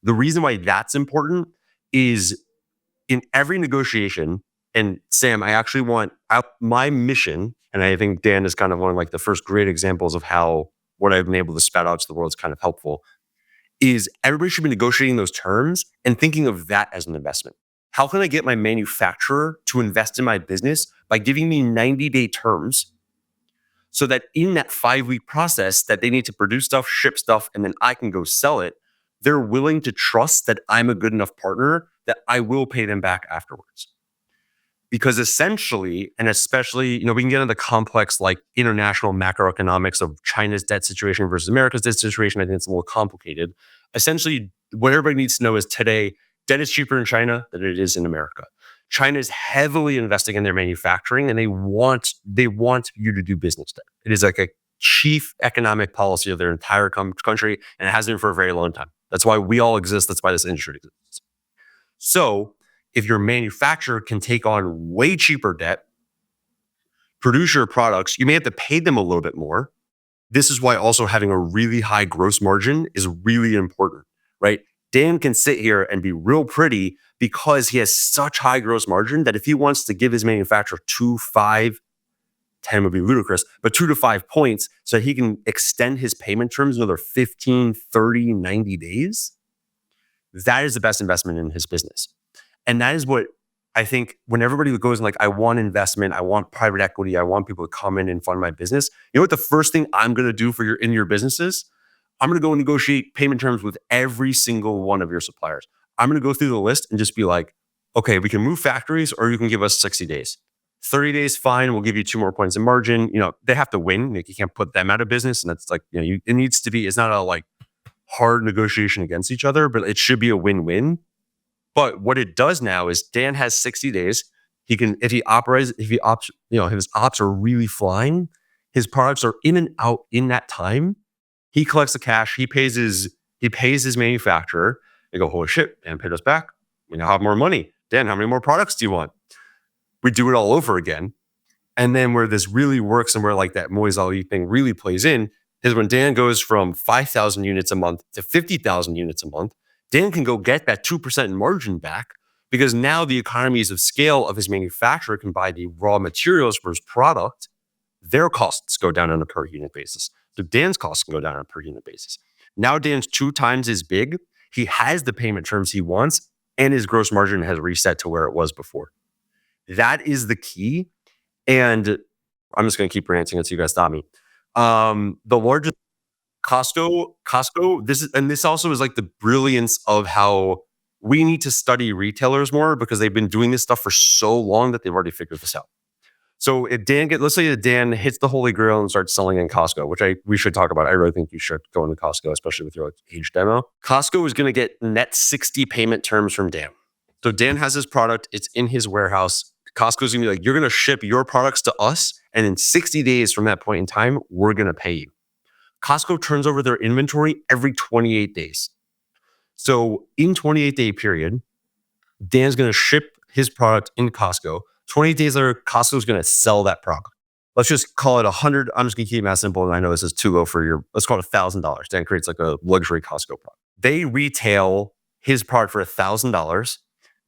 the reason why that's important is in every negotiation, and Sam, I actually want my mission, and I think Dan is kind of one of the first great examples of how what I've been able to spout out to the world is kind of helpful, is everybody should be negotiating those terms and thinking of that as an investment. How can I get my manufacturer to invest in my business by giving me 90-day terms so that in that 5-week process that they need to produce stuff, ship stuff, and then I can go sell it, they're willing to trust that I'm a good enough partner that I will pay them back afterwards. Because essentially, and especially, we can get into the complex international macroeconomics of China's debt situation versus America's debt situation. I think it's a little complicated. Essentially, what everybody needs to know is today, debt is cheaper in China than it is in America. China is heavily investing in their manufacturing, and they want you to do business there. It is like a chief economic policy of their entire country, and it has been for a very long time. That's why we all exist. That's why this industry exists. So if your manufacturer can take on way cheaper debt, produce your products, you may have to pay them a little bit more. This is why also having a really high gross margin is really important, right? Dan can sit here and be real pretty because he has such high gross margin that if he wants to give his manufacturer 2, 5, 10 would be ludicrous, but 2 to 5 points so he can extend his payment terms another 15, 30, 90 days, that is the best investment in his business. And that is what I think when everybody goes and like, I want investment, I want private equity, I want people to come in and fund my business. You know what the first thing I'm going to do for your business is? I'm going to go and negotiate payment terms with every single one of your suppliers. I'm going to go through the list and just be like, okay, we can move factories or you can give us 60 days. 30 days, fine. We'll give you 2 more points in margin. You know, they have to win. Like, you can't put them out of business. And that's like, you know, it needs to be, it's not a like hard negotiation against each other, but it should be a win-win. But what it does now is Dan has 60 days. He can, if he opts, you know, his ops are really flying, his products are in and out in that time. He collects the cash. He pays his manufacturer. They go, holy shit, Dan paid us back. We now have more money. Dan, how many more products do you want? We do it all over again. And then where this really works and where like that Moise Ali thing really plays in is when Dan goes from 5,000 units a month to 50,000 units a month, Dan can go get that 2% in margin back because now the economies of scale of his manufacturer can buy the raw materials for his product. Their costs go down on a per unit basis. So Dan's costs can go down on a per unit basis. Now Dan's 2 times as big. He has the payment terms he wants, and his gross margin has reset to where it was before. That is the key. And I'm just going to keep ranting until you guys stop me. The largest Costco, this also is like the brilliance of how we need to study retailers more because they've been doing this stuff for so long that they've already figured this out. So if let's say that Dan hits the holy grail and starts selling in Costco, which we should talk about. I really think you should go into Costco, especially with your age demo. Costco is going to get net 60 payment terms from Dan. So Dan has his product. It's in his warehouse. Costco's going to be like, you're going to ship your products to us. And in 60 days from that point in time, we're going to pay you. Costco turns over their inventory every 28 days. So in 28-day period, Dan's going to ship his product in Costco. 28 days later, Costco's going to sell that product. Let's just call it 100. I'm just going to keep it as simple. And I know this is too low for let's call it $1,000. Dan creates like a luxury Costco product. They retail his product for $1,000.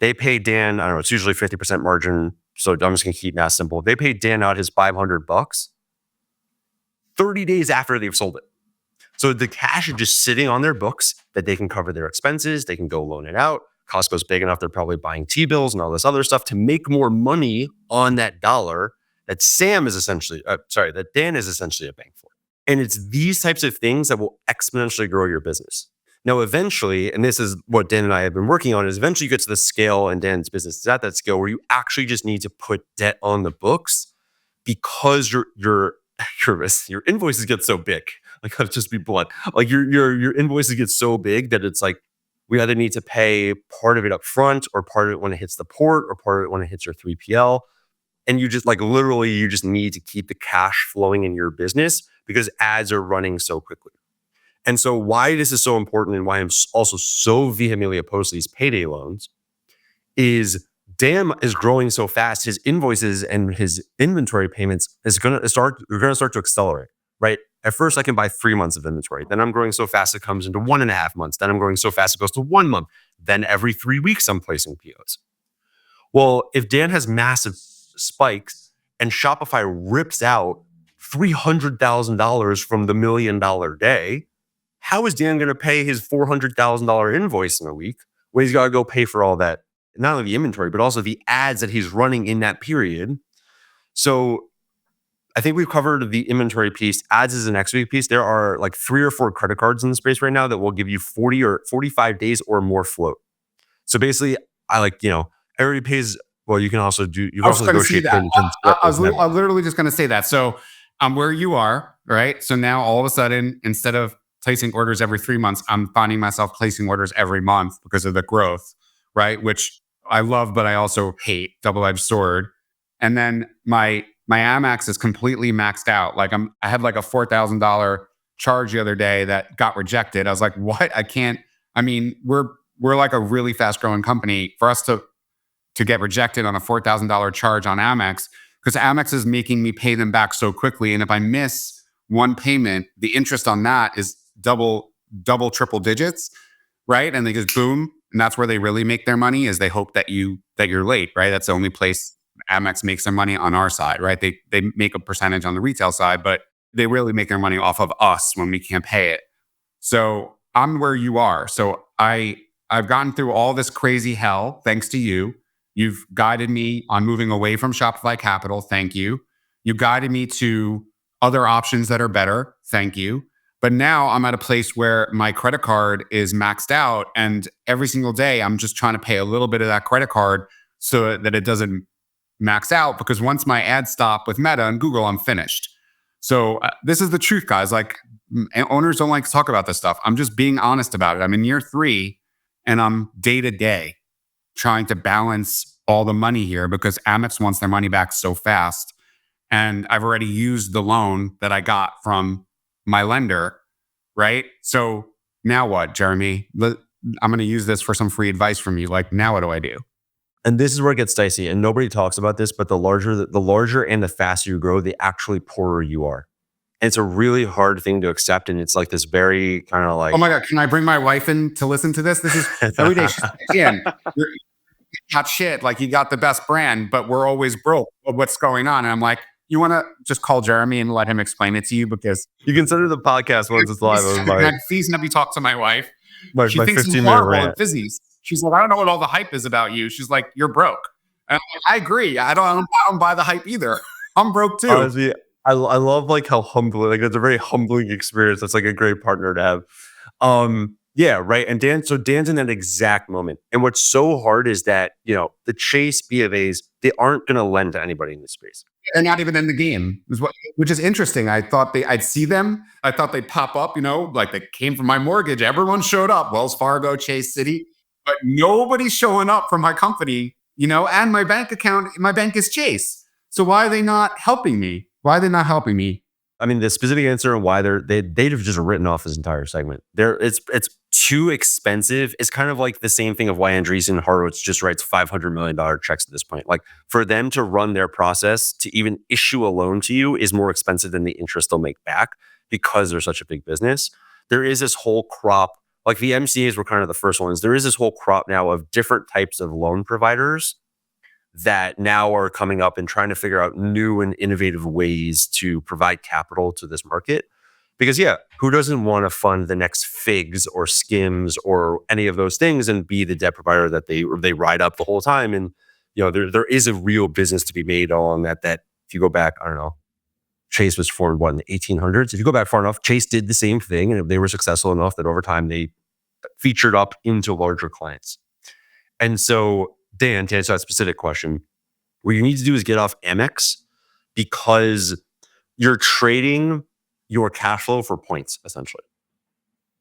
They pay Dan, I don't know, it's usually 50% margin. So I'm just going to keep it as simple. They pay Dan out his $500 30 days after they've sold it. So the cash is just sitting on their books that they can cover their expenses. They can go loan it out. Costco's big enough, they're probably buying T-bills and all this other stuff to make more money on that dollar that Dan is essentially a bank for. And it's these types of things that will exponentially grow your business. Now, eventually, and this is what Dan and I have been working on, is eventually you get to the scale, and Dan's business is at that scale where you actually just need to put debt on the books because your invoices get so big. Like, I'll just be blunt. Like your invoices get so big that it's like we either need to pay part of it up front or part of it when it hits the port or part of it when it hits your 3PL. And you just like literally you just need to keep the cash flowing in your business because ads are running so quickly. And so why this is so important and why I'm also so vehemently opposed to these payday loans is Dan is growing so fast. His invoices and his inventory payments are going to start to accelerate, right? At first, I can buy 3 months of inventory. Then I'm growing so fast it comes into 1.5 months. Then I'm growing so fast it goes to 1 month. Then every 3 weeks, I'm placing POs. Well, if Dan has massive spikes and Shopify rips out $300,000 from the $1 million day, how is Dan going to pay his $400,000 invoice in a week when he's got to go pay for all that, not only the inventory, but also the ads that he's running in that period? So I think we've covered the inventory piece. Ads is the next big piece. There are like 3 or 4 credit cards in the space right now that will give you 40 or 45 days or more float. So basically, everybody pays. Well, you can also negotiate. I was literally just going to say that. So I'm where you are, right? So now all of a sudden, instead of placing orders every 3 months, I'm finding myself placing orders every month because of the growth, right? Which I love, but I also hate, double-edged sword. And then my Amex is completely maxed out. Like I had like a $4,000 charge the other day that got rejected. I was like, what? I can't. I mean, we're like a really fast growing company. For us to get rejected on a $4,000 charge on Amex, because Amex is making me pay them back so quickly. And if I miss one payment, the interest on that is double, triple digits, right? And they just boom. And that's where they really make their money, is they hope that you're late, right? That's the only place Amex makes their money on our side, right? They make a percentage on the retail side, but they really make their money off of us when we can't pay it. So I'm where you are. So I've gotten through all this crazy hell thanks to you. You've guided me on moving away from Shopify Capital. Thank you. You guided me to other options that are better. Thank you. But now I'm at a place where my credit card is maxed out, and every single day I'm just trying to pay a little bit of that credit card so that it doesn't max out, because once my ads stop with Meta and Google, I'm finished. So this is the truth, guys. Like, owners don't like to talk about this stuff. I'm just being honest about it. I'm in year 3 and I'm day to day trying to balance all the money here because Amex wants their money back so fast. And I've already used the loan that I got from my lender, right? So now what, Jeremy? I'm going to use this for some free advice from you. Like, now what do I do? And this is where it gets dicey, and nobody talks about this, but the larger and the faster you grow, the actually poorer you are. And it's a really hard thing to accept. And it's like this very kind of like, oh my God, can I bring my wife in to listen to this? This is every day. She's like, Dan, you're not shit. Like, you got the best brand, but we're always broke. What's going on? And I'm like, you want to just call Jeremy and let him explain it to you? Because you consider the podcast once it's live. Please let me talk to my wife. She my thinks 15-minute I'm horrible rant. at Fizzies. She's like, I don't know what all the hype is about you. She's like, you're broke. And I'm like, I agree. I don't buy the hype either. I'm broke too. Honestly, I love like how humbling, like it's a very humbling experience. That's like a great partner to have. Yeah, right. And Dan's in that exact moment. And what's so hard is that, the Chase B of A's, they aren't going to lend to anybody in this space. They're not even in the game, which is interesting. I thought I'd see them. I thought they'd pop up, like they came from my mortgage. Everyone showed up, Wells Fargo, Chase City, but nobody's showing up from my company, and my bank account, my bank is Chase. So why are they not helping me? Why are they not helping me? I mean, the specific answer and why they'd have just written off this entire segment. It's too expensive. It's kind of like the same thing of why Andreessen Horowitz just writes $500 million checks at this point. Like, for them to run their process to even issue a loan to you is more expensive than the interest they'll make back because they're such a big business. There is this whole crop, like the MCAs were kind of the first ones. There is this whole crop now of different types of loan providers that now are coming up and trying to figure out new and innovative ways to provide capital to this market. Because who doesn't want to fund the next Figs or Skims or any of those things and be the debt provider that they ride up the whole time? And there is a real business to be made on that. That if you go back, I don't know, Chase was formed in the 1800s. If you go back far enough, Chase did the same thing, and they were successful enough that over time they featured up into larger clients. And so, Dan, to answer that specific question, what you need to do is get off Amex, because you're trading your cash flow for points, essentially.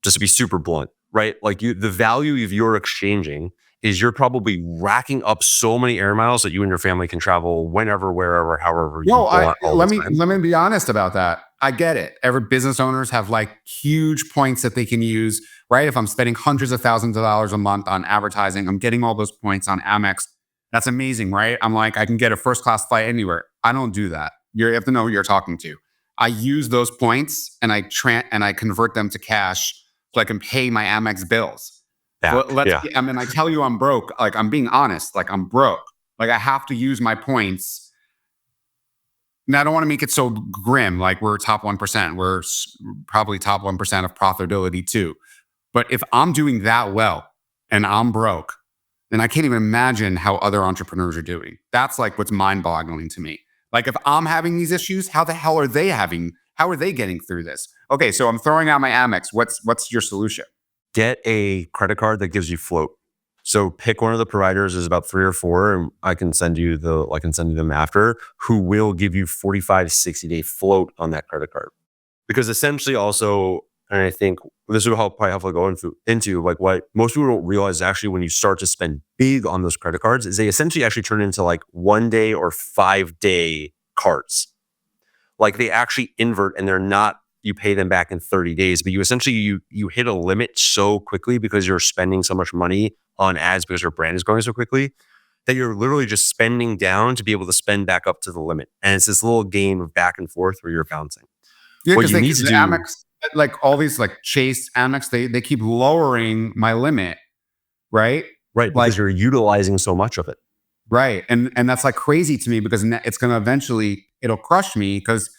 Just to be super blunt, right? Like, the value of your exchanging is you're probably racking up so many air miles that you and your family can travel whenever, wherever, however you want. Let me be honest about that. I get it. Every business owners have like huge points that they can use, right? If I'm spending hundreds of thousands of dollars a month on advertising, I'm getting all those points on Amex. That's amazing, right? I'm like, I can get a first class flight anywhere. I don't do that. You have to know who you're talking to. I use those points and I convert them to cash so I can pay my Amex bills. I mean, I tell you I'm broke. Like, I'm being honest. Like, I'm broke. Like, I have to use my points. Now, I don't want to make it so grim. Like, we're top 1%. We're probably top 1% of profitability too. But if I'm doing that well and I'm broke, then I can't even imagine how other entrepreneurs are doing. That's like what's mind-boggling to me. Like, if I'm having these issues, how the hell are they getting through this? Okay, so I'm throwing out my Amex. What's your solution? Get a credit card that gives you float. So pick one of the providers. There's about 3 or 4, and I can send you them after, who will give you 45 to 60 day float on that credit card. Because essentially, also, And I think this will probably helpfully go into like what most people don't realize is actually when you start to spend big on those credit cards is they essentially actually turn into like 1 day or 5 day cards. Like they actually invert and they're not, you pay them back in 30 days, but you essentially, you hit a limit so quickly because you're spending so much money on ads because your brand is growing so quickly that you're literally just spending down to be able to spend back up to the limit. And it's this little game of back and forth where you're bouncing. Yeah, What because you need to do, Amex, like all these like Chase, Amex, they keep lowering my limit, right? right? Like Because you're utilizing so much of it. right, and that's like crazy to me because it's going to eventually it'll crush me because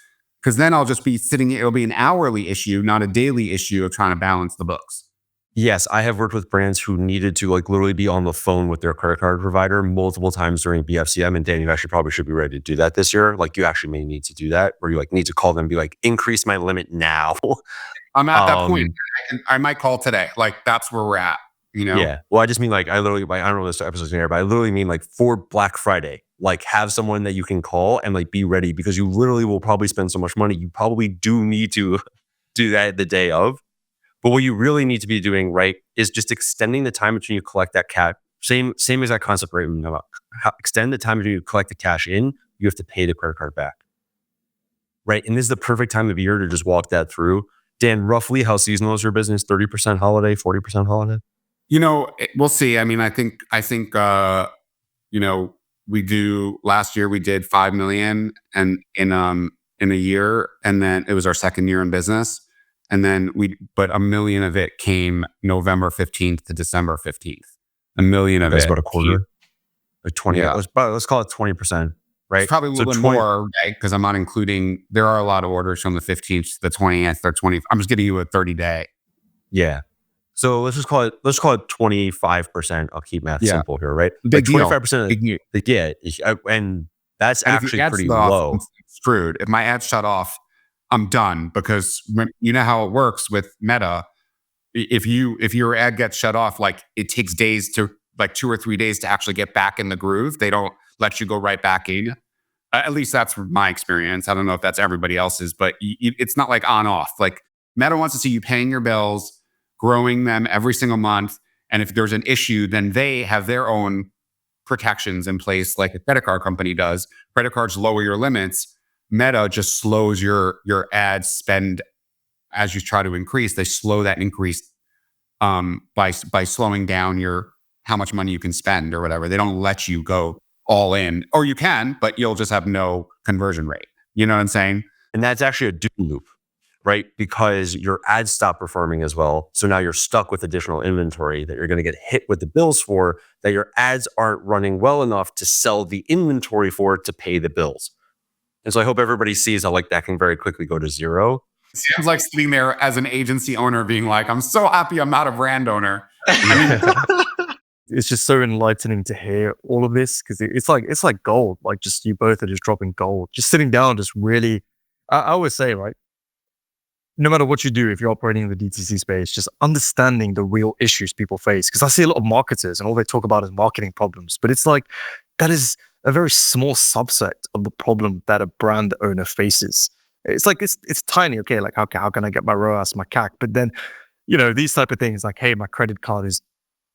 then I'll just be sitting. It'll be an hourly issue, not a daily issue of trying to balance the books. Yes, I have worked with brands who needed to like literally be on the phone with their credit card provider multiple times during BFCM. And Dan, you actually probably should be ready to do that this year. Like you actually may need to do that where you like need to call them and be like, increase my limit now. I'm at that point. I might call today. Like that's where we're at. You know? Yeah. Well, I just mean like, I literally, like, I don't know this episode's in here, but I literally mean like for Black Friday, like have someone that you can call and like be ready because you literally will probably spend so much money. You probably do need to do that the day of. But what you really need to be doing, right, is just extending the time between you collect that cash. Same exact concept, right? Extend the time between you collect the cash in, you have to pay the credit card back. Right. And this is the perfect time of year to just walk that through. Dan, roughly how seasonal is your business? 30% holiday, 40% holiday? You know, we'll see. I mean, I think, you know, last year we did 5 million and in a year. And then it was our second year in business. And then but $1 million of it came November 15th to December 15th. $1 million of it. That's about a quarter. Like 20. Yeah. Let's call it 20%, right? It's probably a little bit more, right? Because I'm not including, there are a lot of orders from the 15th to the 20th or 20. I'm just giving you a 30-day. Yeah. So let's call it 25%. I'll keep math simple here, right? Big like deal. 25%. Yeah. And that's actually pretty low. I'm screwed. If my ads shut off, I'm done because you know how it works with Meta. If your ad gets shut off, like it takes days to like 2 or 3 days to actually get back in the groove. They don't let you go right back in. At least that's my experience. I don't know if that's everybody else's, but it's not like on off. Like Meta wants to see you paying your bills, growing them every single month. And if there's an issue, then they have their own protections in place, like a credit card company does. Credit cards lower your limits. Meta just slows your ad spend as you try to increase. They slow that increase by slowing down how much money you can spend or whatever. They don't let you go all in, or you can, but you'll just have no conversion rate. You know what I'm saying? And that's actually a doom loop, right? Because your ads stop performing as well. So now you're stuck with additional inventory that you're going to get hit with the bills for, that your ads aren't running well enough to sell the inventory for to pay the bills. And so I hope everybody sees how like that can very quickly go to zero. It sounds like sitting there as an agency owner being like, I'm so happy I'm not a brand owner. It's just so enlightening to hear all of this because it's like gold. Like just you both are just dropping gold. Just sitting down, just really, I always say, right, no matter what you do, if you're operating in the DTC space, just understanding the real issues people face. Because I see a lot of marketers and all they talk about is marketing problems, but it's like that is a very small subset of the problem that a brand owner faces. It's like it's tiny. Okay, like how can I get my ROAS, my CAC? But then, you know, these type of things like, hey, my credit card is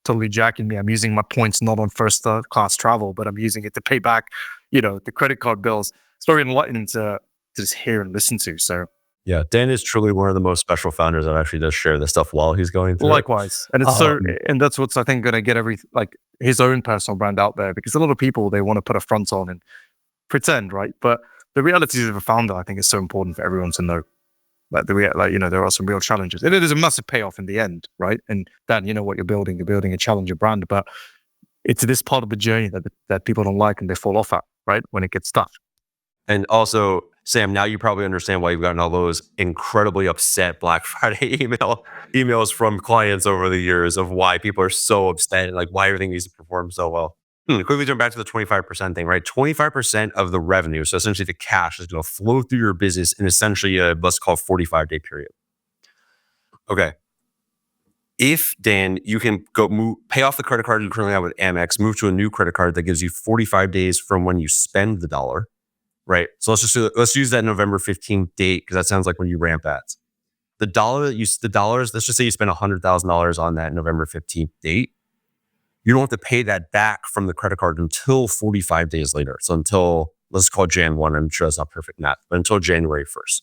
totally jacking me. I'm using my points not on first class travel, but I'm using it to pay back, you know, the credit card bills. It's very enlightening to just hear and listen to. So yeah, Dan is truly one of the most special founders that actually does share this stuff while he's going through. Likewise, and it's and that's what's I think going to get his own personal brand out there, because a lot of people, they want to put a front on and pretend, right? But the realities of a founder, I think, is so important for everyone to know. Like there are some real challenges, and it is a massive payoff in the end, right? And Dan, you know what you're building a challenger brand, but it's this part of the journey that people don't like and they fall off at, right? When it gets tough. And also, Sam, now you probably understand why you've gotten all those incredibly upset Black Friday emails from clients over the years of why people are so upset and like why everything needs to perform so well. Quickly turn back to the 25% thing, right? 25% of the revenue, so essentially the cash, is going to flow through your business in essentially a, let's call 45-day period. Okay. If, Dan, you can pay off the credit card you currently have with Amex, move to a new credit card that gives you 45 days from when you spend the dollar, right? So let's use that November 15th date because that sounds like when you ramp ads. the dollars, let's just say you spend $100,000 on that November 15th date. You don't have to pay that back from the credit card until 45 days later. So until, let's call Jan 1, I'm sure that's not perfect math, but until January 1st.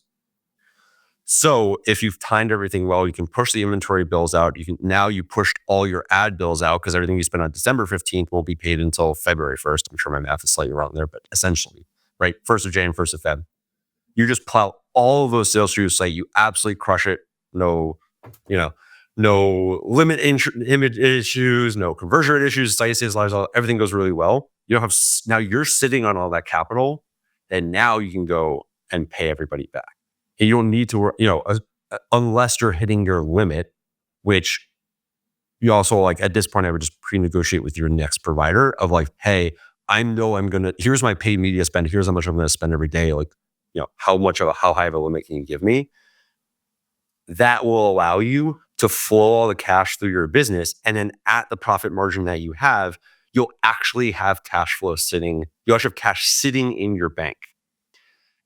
So if you've timed everything well, you can push the inventory bills out. Now you pushed all your ad bills out because everything you spent on December 15th won't be paid until February 1st. I'm sure my math is slightly wrong there, but essentially, right? 1st of January, 1st of Feb. You just plow all of those sales through your site. You absolutely crush it. No limit image issues, no conversion rate issues, site stays lives, everything goes really well. Now you're sitting on all that capital, and now you can go and pay everybody back. And you don't need to, unless you're hitting your limit, which you also like at this point, I would just pre-negotiate with your next provider of like, hey, I know here's my paid media spend. Here's how much I'm going to spend every day. Like, how high of a limit can you give me? That will allow you to flow all the cash through your business. And then at the profit margin that you have, you'll actually have cash flow sitting. You actually have cash sitting in your bank.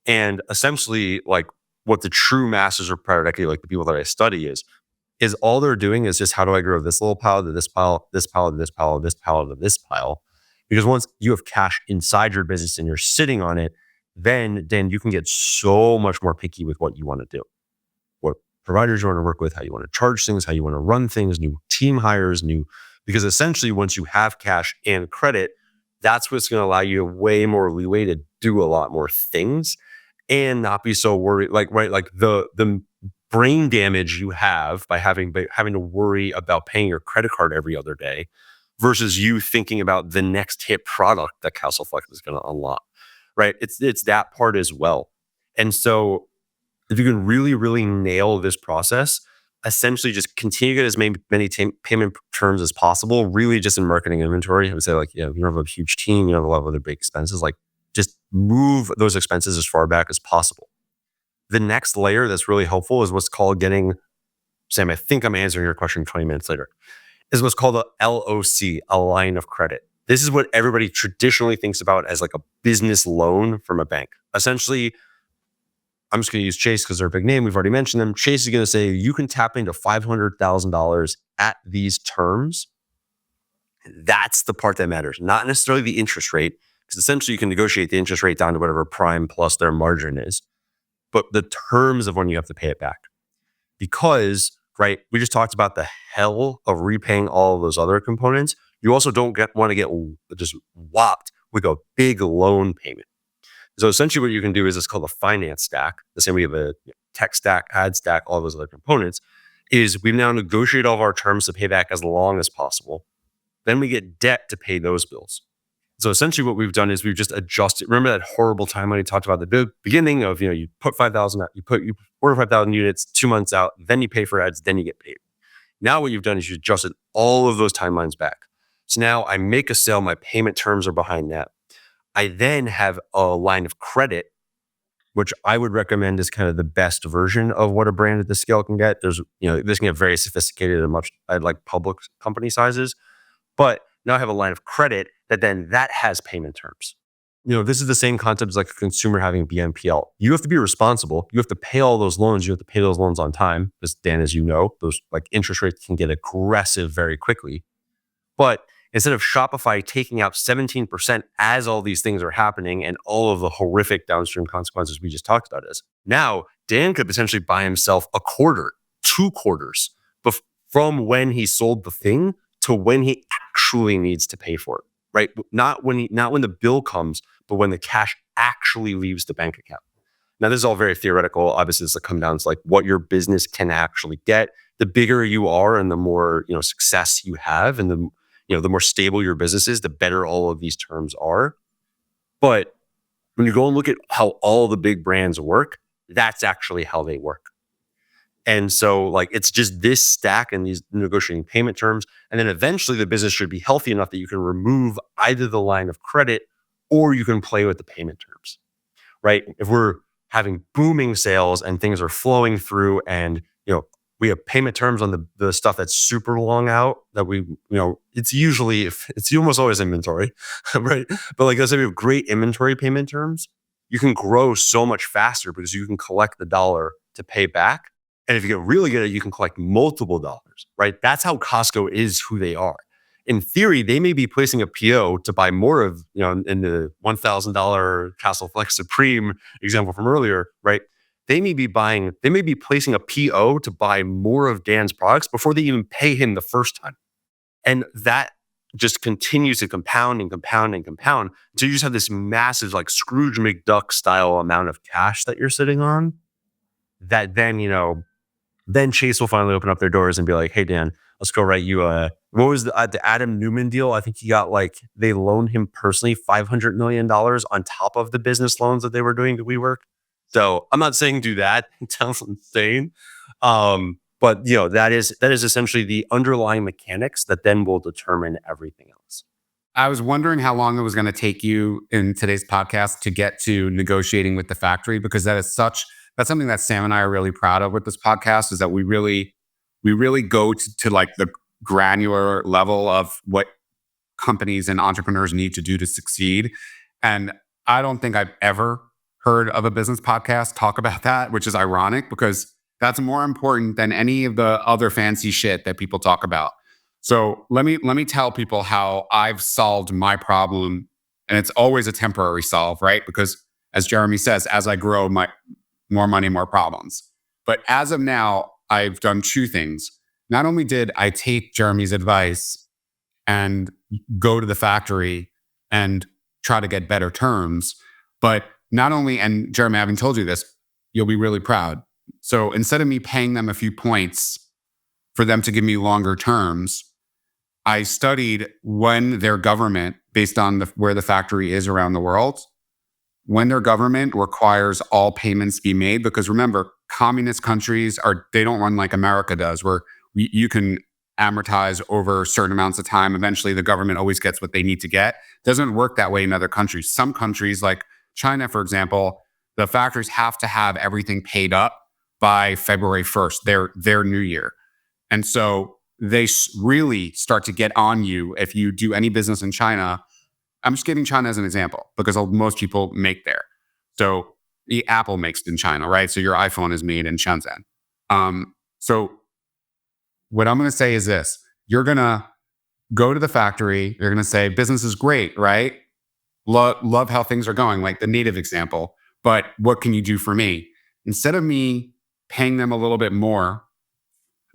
And essentially, like what the true masters of private equity, like the people that I study is all they're doing is just how do I grow this little pile to this pile, this pile to this pile, this pile to this pile. Because once you have cash inside your business and you're sitting on it, then you can get so much more picky with what you want to do. What providers you want to work with, how you want to charge things, how you want to run things, new team hires, because essentially once you have cash and credit, that's what's going to allow you way more leeway to do a lot more things and not be so worried. Like the brain damage you have by having to worry about paying your credit card every other day versus you thinking about the next hit product that CastleFlex is going to unlock, right? It's that part as well. And so if you can really, really nail this process, essentially just continue to get as many payment terms as possible, really just in marketing inventory. I would say like, you don't have a huge team, you don't have a lot of other big expenses, like just move those expenses as far back as possible. The next layer that's really helpful is what's called Sam, I think I'm answering your question 20 minutes later, is what's called a LOC, a line of credit. This is what everybody traditionally thinks about as like a business loan from a bank. Essentially, I'm just going to use Chase because they're a big name. We've already mentioned them. Chase is going to say you can tap into $500,000 at these terms. That's the part that matters, not necessarily the interest rate, because essentially you can negotiate the interest rate down to whatever prime plus their margin is, but the terms of when you have to pay it back. Because, right, we just talked about the hell of repaying all of those other components. You also don't want to get just whopped with a big loan payment. So essentially what you can do is it's called a finance stack. The same way we have a tech stack, ad stack, all those other components, is we've now negotiated all of our terms to pay back as long as possible. Then we get debt to pay those bills. So essentially what we've done is we've just adjusted. Remember that horrible timeline I talked about at the beginning of, you put 5,000 out, you put 5,000 units 2 months out, then you pay for ads, then you get paid. Now what you've done is you adjusted all of those timelines back. So now I make a sale, my payment terms are behind that. I then have a line of credit, which I would recommend is kind of the best version of what a brand at this scale can get. There's, this can get very sophisticated and much like public company sizes, but now I have a line of credit that has payment terms. This is the same concept as like a consumer having BNPL. You have to be responsible. You have to pay all those loans. You have to pay those loans on time. Because Dan, as you know, those like interest rates can get aggressive very quickly. But instead of Shopify taking out 17% as all these things are happening and all of the horrific downstream consequences we just talked about now Dan could potentially buy himself a quarter, 2 quarters from when he sold the thing to when he actually needs to pay for it, right? Not when the bill comes, but when the cash actually leaves the bank account. Now, this is all very theoretical. Obviously, this will come down to like what your business can actually get. The bigger you are and the more, success you have and the more stable your business is, the better all of these terms are. But when you go and look at how all the big brands work, that's actually how they work. And so like, it's just this stack and these negotiating payment terms. And then eventually the business should be healthy enough that you can remove either the line of credit or you can play with the payment terms, right? If we're having booming sales and things are flowing through and, we have payment terms on the stuff that's super long out that it's almost always inventory, right? But like let's say we have great inventory payment terms, you can grow so much faster because you can collect the dollar to pay back And if you get really good at it, you can collect multiple dollars, right? That's how Costco is who they are. In theory, they may be placing a PO to buy more of, in the $1,000 Castle Flex Supreme example from earlier, right? They may be placing a PO to buy more of Dan's products before they even pay him the first time. And that just continues to compound and compound and compound. So you just have this massive, like Scrooge McDuck style amount of cash that you're sitting on that then Chase will finally open up their doors and be like, hey, Dan, let's go write you what was the Adam Newman deal? I think he got they loaned him personally $500 million on top of the business loans that they were doing to WeWork. So I'm not saying do that. It sounds insane. But that is essentially the underlying mechanics that then will determine everything else. I was wondering how long it was going to take you in today's podcast to get to negotiating with the factory, because that's something that Sam and I are really proud of with this podcast, is that we really go to like the granular level of what companies and entrepreneurs need to do to succeed. And I don't think I've ever heard of a business podcast talk about that, which is ironic because that's more important than any of the other fancy shit that people talk about. So let me tell people how I've solved my problem. And it's always a temporary solve, right? Because as Jeremy says, as I grow, my more money, more problems. But as of now, I've done two things. Not only did I take Jeremy's advice and go to the factory and try to get better terms, but not only, and Jeremy, I haven't told you this, you'll be really proud. So instead of me paying them a few points for them to give me longer terms, I studied when their government, based on where the factory is around the world, when their government requires all payments be made. Because remember, communist countries they don't run like America does, where you can amortize over certain amounts of time. Eventually, the government always gets what they need to get. It doesn't work that way in other countries. Some countries, like China, for example, the factories have to have everything paid up by February 1st, their new year. And so they really start to get on you if you do any business in China. I'm just giving China as an example because most people make there. So the Apple makes in China, right? So your iPhone is made in Shenzhen. So what I'm going to say is this. You're going to go to the factory. You're going to say, business is great, right? Love how things are going, like the native example. But what can you do for me? Instead of me paying them a little bit more,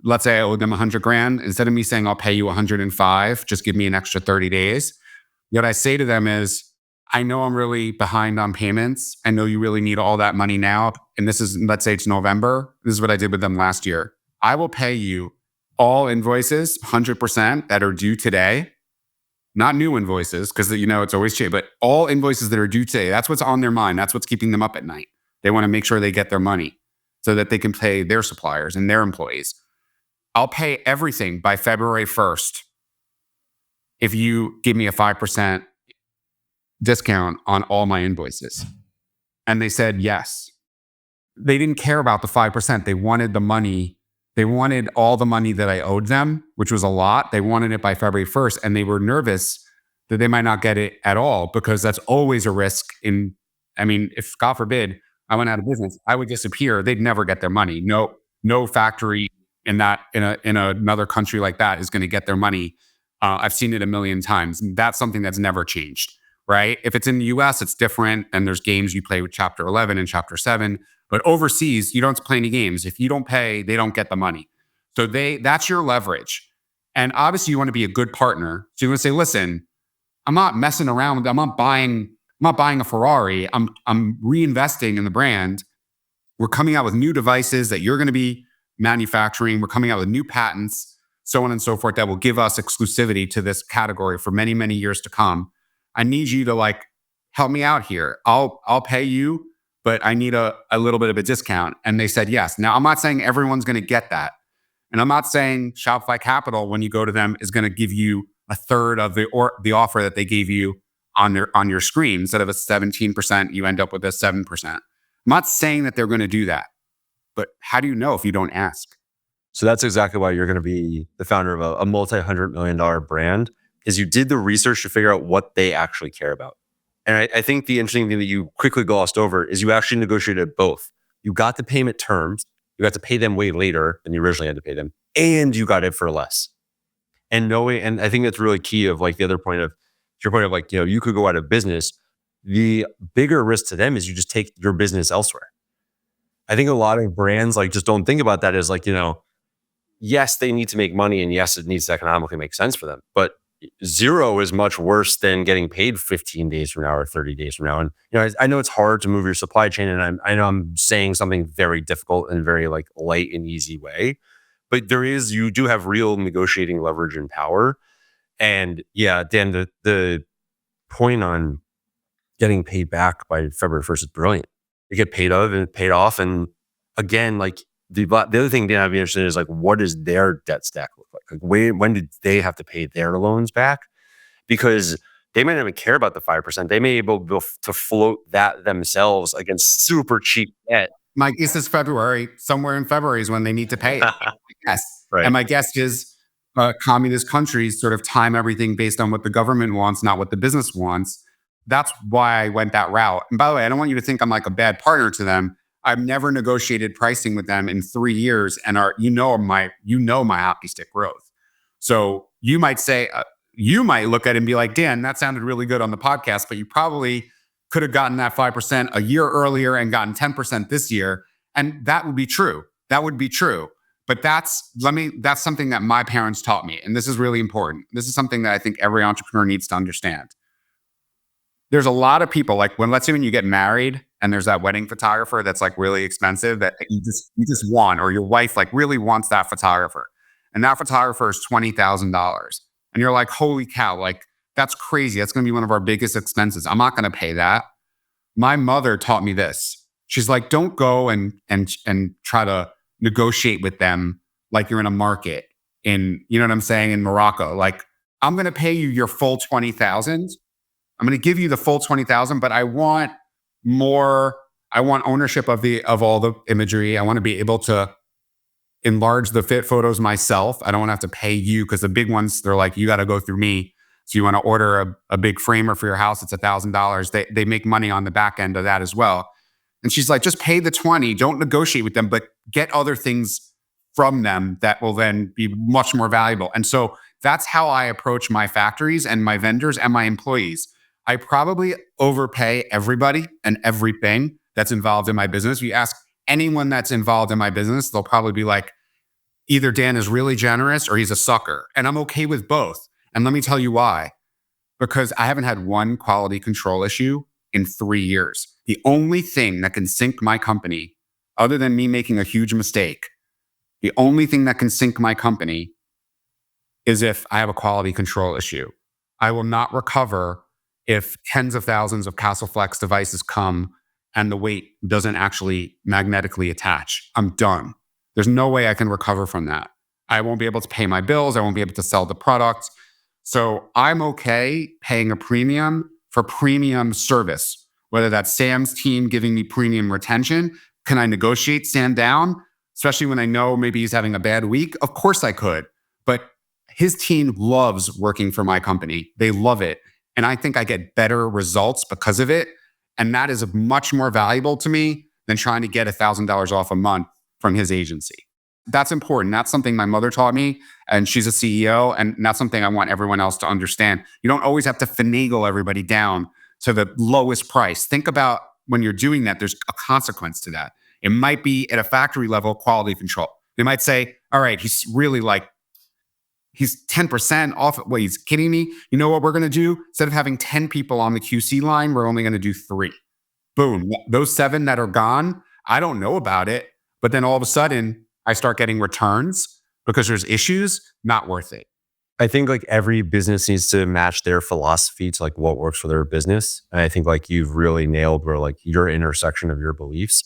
let's say I owe them $100,000. Instead of me saying, I'll pay you 105, just give me an extra 30 days. What I say to them is, I know I'm really behind on payments. I know you really need all that money now. And this is, let's say it's November. This is what I did with them last year. I will pay you all invoices, 100% that are due today. Not new invoices, because it's always cheap, but all invoices that are due today. That's what's on their mind. That's what's keeping them up at night. They want to make sure they get their money so that they can pay their suppliers and their employees. I'll pay everything by February 1st if you give me a 5% discount on all my invoices. And they said yes. They didn't care about the 5%. They wanted the money. They wanted all the money that I owed them, which was a lot. They wanted it by February 1st. And they were nervous that they might not get it at all, because that's always a risk if God forbid I went out of business, I would disappear. They'd never get their money. No factory in another country like that is going to get their money. I've seen it a million times. That's something that's never changed, right? If it's in the US, it's different. And there's games you play with Chapter 11 and Chapter 7. But overseas, you don't play any games. If you don't pay, they don't get the money. So that's your leverage. And obviously, you want to be a good partner. So you want to say, listen, I'm not messing around. I'm not buying a Ferrari. I'm reinvesting in the brand. We're coming out with new devices that you're going to be manufacturing. We're coming out with new patents, so on and so forth, that will give us exclusivity to this category for many, many years to come. I need you to help me out here. I'll pay you, but I need a little bit of a discount. And they said yes. Now, I'm not saying everyone's going to get that. And I'm not saying Shopify Capital, when you go to them, is going to give you a third of the offer that they gave you on your screen. Instead of a 17%, you end up with a 7%. I'm not saying that they're going to do that. But how do you know if you don't ask? So that's exactly why you're going to be the founder of a multi-$100 million brand, is you did the research to figure out what they actually care about. And I think the interesting thing that you quickly glossed over is you actually negotiated both. You got the payment terms, you got to pay them way later than you originally had to pay them, and you got it for less. And knowing, and I think that's really key of like the other point of your point of like, you could go out of business. The bigger risk to them is you just take your business elsewhere. I think a lot of brands like just don't think about that as like, yes, they need to make money and yes, it needs to economically make sense for them. But zero is much worse than getting paid 15 days from now or 30 days from now. And, I know it's hard to move your supply chain, and I know I'm saying something very difficult and very like light and easy way, but you do have real negotiating leverage and power. And yeah, Dan, the point on getting paid back by February 1st is brilliant. You get paid off. And again, like the other thing Dan, I'd be interested in is like, what does their debt stack look like? Like when did they have to pay their loans back? Because they might not even care about the 5%. They may be able to float that themselves against super cheap debt. My guess is February. Somewhere in February is when they need to pay it. Yes. Right. And my guess is communist countries sort of time everything based on what the government wants, not what the business wants. That's why I went that route. And by the way, I don't want you to think I'm like a bad partner to them. I've never negotiated pricing with them in 3 years, and my hockey stick growth. So you might say, you might look at it and be like, Dan, that sounded really good on the podcast, but you probably could have gotten that 5% a year earlier and gotten 10% this year. And that would be true. That would be true. But that's something that my parents taught me. And this is really important. This is something that I think every entrepreneur needs to understand. There's a lot of people, like let's say when you get married and there's that wedding photographer that's like really expensive that you just want, or your wife like really wants that photographer. And that photographer is $20,000. And you're like, holy cow, like that's crazy. That's going to be one of our biggest expenses. I'm not going to pay that. My mother taught me this. She's like, don't go and try to negotiate with them like you're in a market in, you know what I'm saying, in Morocco. Like, I'm going to pay you your full 20,000. I'm going to give you the full 20,000, but I want more. I want ownership of all the imagery. I want to be able to enlarge the fit photos myself. I don't want to have to pay you, because the big ones, they're like, you got to go through me. So you want to order a big framer for your house, it's $1,000. They make money on the back end of that as well. And she's like, just pay the 20, don't negotiate with them, but get other things from them that will then be much more valuable. And so that's how I approach my factories and my vendors and my employees. I probably overpay everybody and everything that's involved in my business. You ask anyone that's involved in my business, they'll probably be like, either Dan is really generous or he's a sucker. And I'm okay with both. And let me tell you why. Because I haven't had one quality control issue in 3 years. The only thing that can sink my company, other than me making a huge mistake, the only thing that can sink my company is if I have a quality control issue. I will not recover if tens of thousands of CastleFlex devices come and the weight doesn't actually magnetically attach. I'm done. There's no way I can recover from that. I won't be able to pay my bills. I won't be able to sell the product. So I'm okay paying a premium for premium service, whether that's Sam's team giving me premium retention. Can I negotiate Sam down, especially when I know maybe he's having a bad week? Of course I could. But his team loves working for my company. They love it. And I think I get better results because of it. And that is much more valuable to me than trying to get $1,000 off a month from his agency. That's important. That's something my mother taught me, and she's a CEO. And that's something I want everyone else to understand. You don't always have to finagle everybody down to the lowest price. Think about when you're doing that, there's a consequence to that. It might be at a factory level quality control. They might say, all right, he's really like, he's 10% off. Wait, he's kidding me? You know what we're going to do? Instead of having 10 people on the QC line, we're only going to do 3. Boom. Those 7 that are gone, I don't know about it. But then all of a sudden, I start getting returns because there's issues. Not worth it. I think like every business needs to match their philosophy to like what works for their business. And I think like you've really nailed where like your intersection of your beliefs.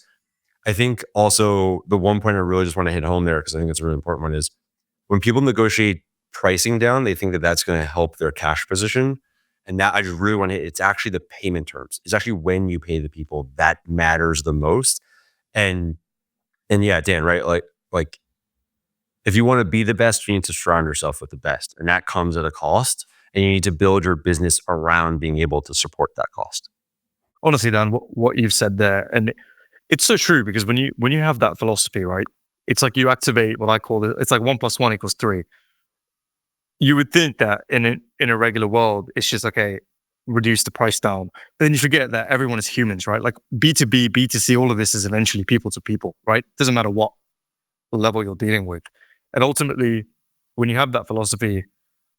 I think also the one point I really just want to hit home there, because I think it's a really important one, is when people negotiate pricing down, they think that that's going to help their cash position. And that I just really want to hit, it's actually the payment terms. It's actually when you pay the people that matters the most. And yeah, Dan, right? Like if you want to be the best, you need to surround yourself with the best. And that comes at a cost. And you need to build your business around being able to support that cost. Honestly, Dan, what you've said there, and it's so true, because when you have that philosophy, right, it's like you activate what I call it's like 1+1 = 3. You would think that in a regular world, it's just okay, reduce the price down. But then you forget that everyone is humans, right? Like B2B, B2C, all of this is eventually people to people, right? Doesn't matter what level you're dealing with. And ultimately, when you have that philosophy,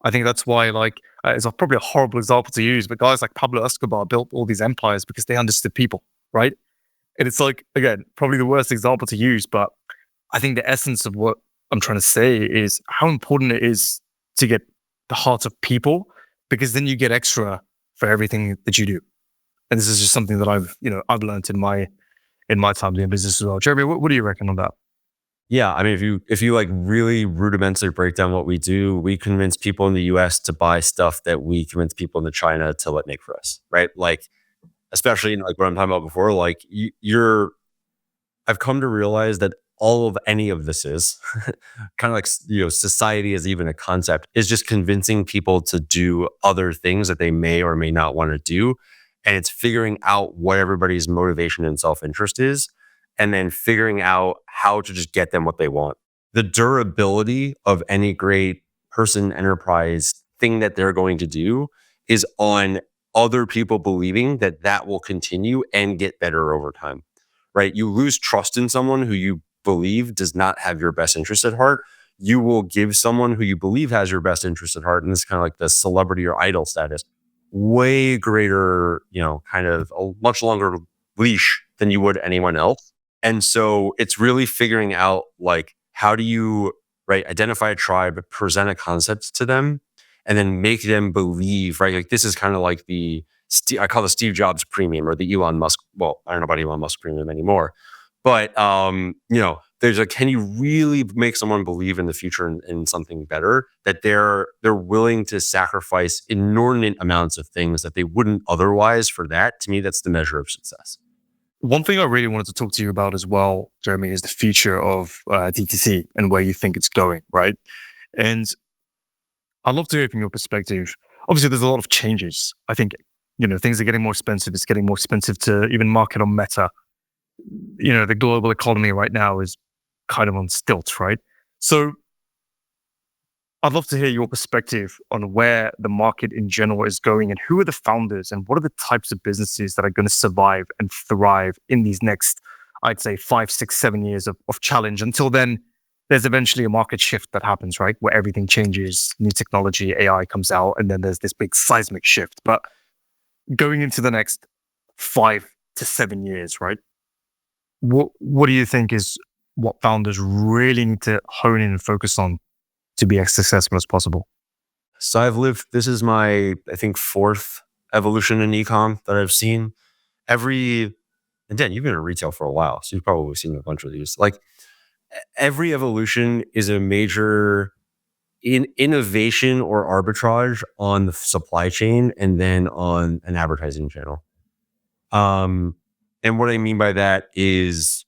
I think that's why, like, it's probably a horrible example to use, but guys like Pablo Escobar built all these empires because they understood people, right? And it's like, again, probably the worst example to use, but I think the essence of what I'm trying to say is how important it is to get the heart of people, because then you get extra for everything that you do. And this is just something that I've learned in my time doing business as well. Jeremy, what do you reckon on that? Yeah, I mean, if you like really rudimentally break down what we do, we convince people in the US to buy stuff that we convince people in China to let make for us, right? Like, especially in like what I'm talking about before, like I've come to realize that all of any of this is kind of like, society is even a concept, is just convincing people to do other things that they may or may not want to do. And it's figuring out what everybody's motivation and self-interest is, and then figuring out how to just get them what they want. The durability of any great person, enterprise, thing that they're going to do is on other people believing that that will continue and get better over time, right? You lose trust in someone who you believe does not have your best interest at heart. You will give someone who you believe has your best interest at heart, and this is kind of like the celebrity or idol status, way greater, kind of a much longer leash than you would anyone else. And so it's really figuring out, like, how do you, right, identify a tribe, present a concept to them, and then make them believe, right? Like, this is kind of like I call the Steve Jobs premium, or the Elon Musk. Well, I don't know about Elon Musk premium anymore, but there's can you really make someone believe in the future in something better, that they're willing to sacrifice inordinate amounts of things that they wouldn't otherwise for that? To me, that's the measure of success. One thing I really wanted to talk to you about as well, Jeremy, is the future of DTC and where you think it's going, right? And I'd love to hear from your perspective. Obviously, there's a lot of changes. I think, things are getting more expensive. It's getting more expensive to even market on Meta. The global economy right now is kind of on stilts, right? So I'd love to hear your perspective on where the market in general is going, and who are the founders, and what are the types of businesses that are going to survive and thrive in these next, I'd say, 5, 6, 7 years of challenge. Until then, there's eventually a market shift that happens, right? Where everything changes, new technology, AI comes out, and then there's this big seismic shift. But going into the next 5 to 7 years, right? What do you think is what founders really need to hone in and focus on to be as successful as possible? So this is my, I think, 4th evolution in e-com that I've seen. And Dan, you've been in retail for a while, so you've probably seen a bunch of these. Like, every evolution is a major innovation or arbitrage on the supply chain, and then on an advertising channel. And what I mean by that is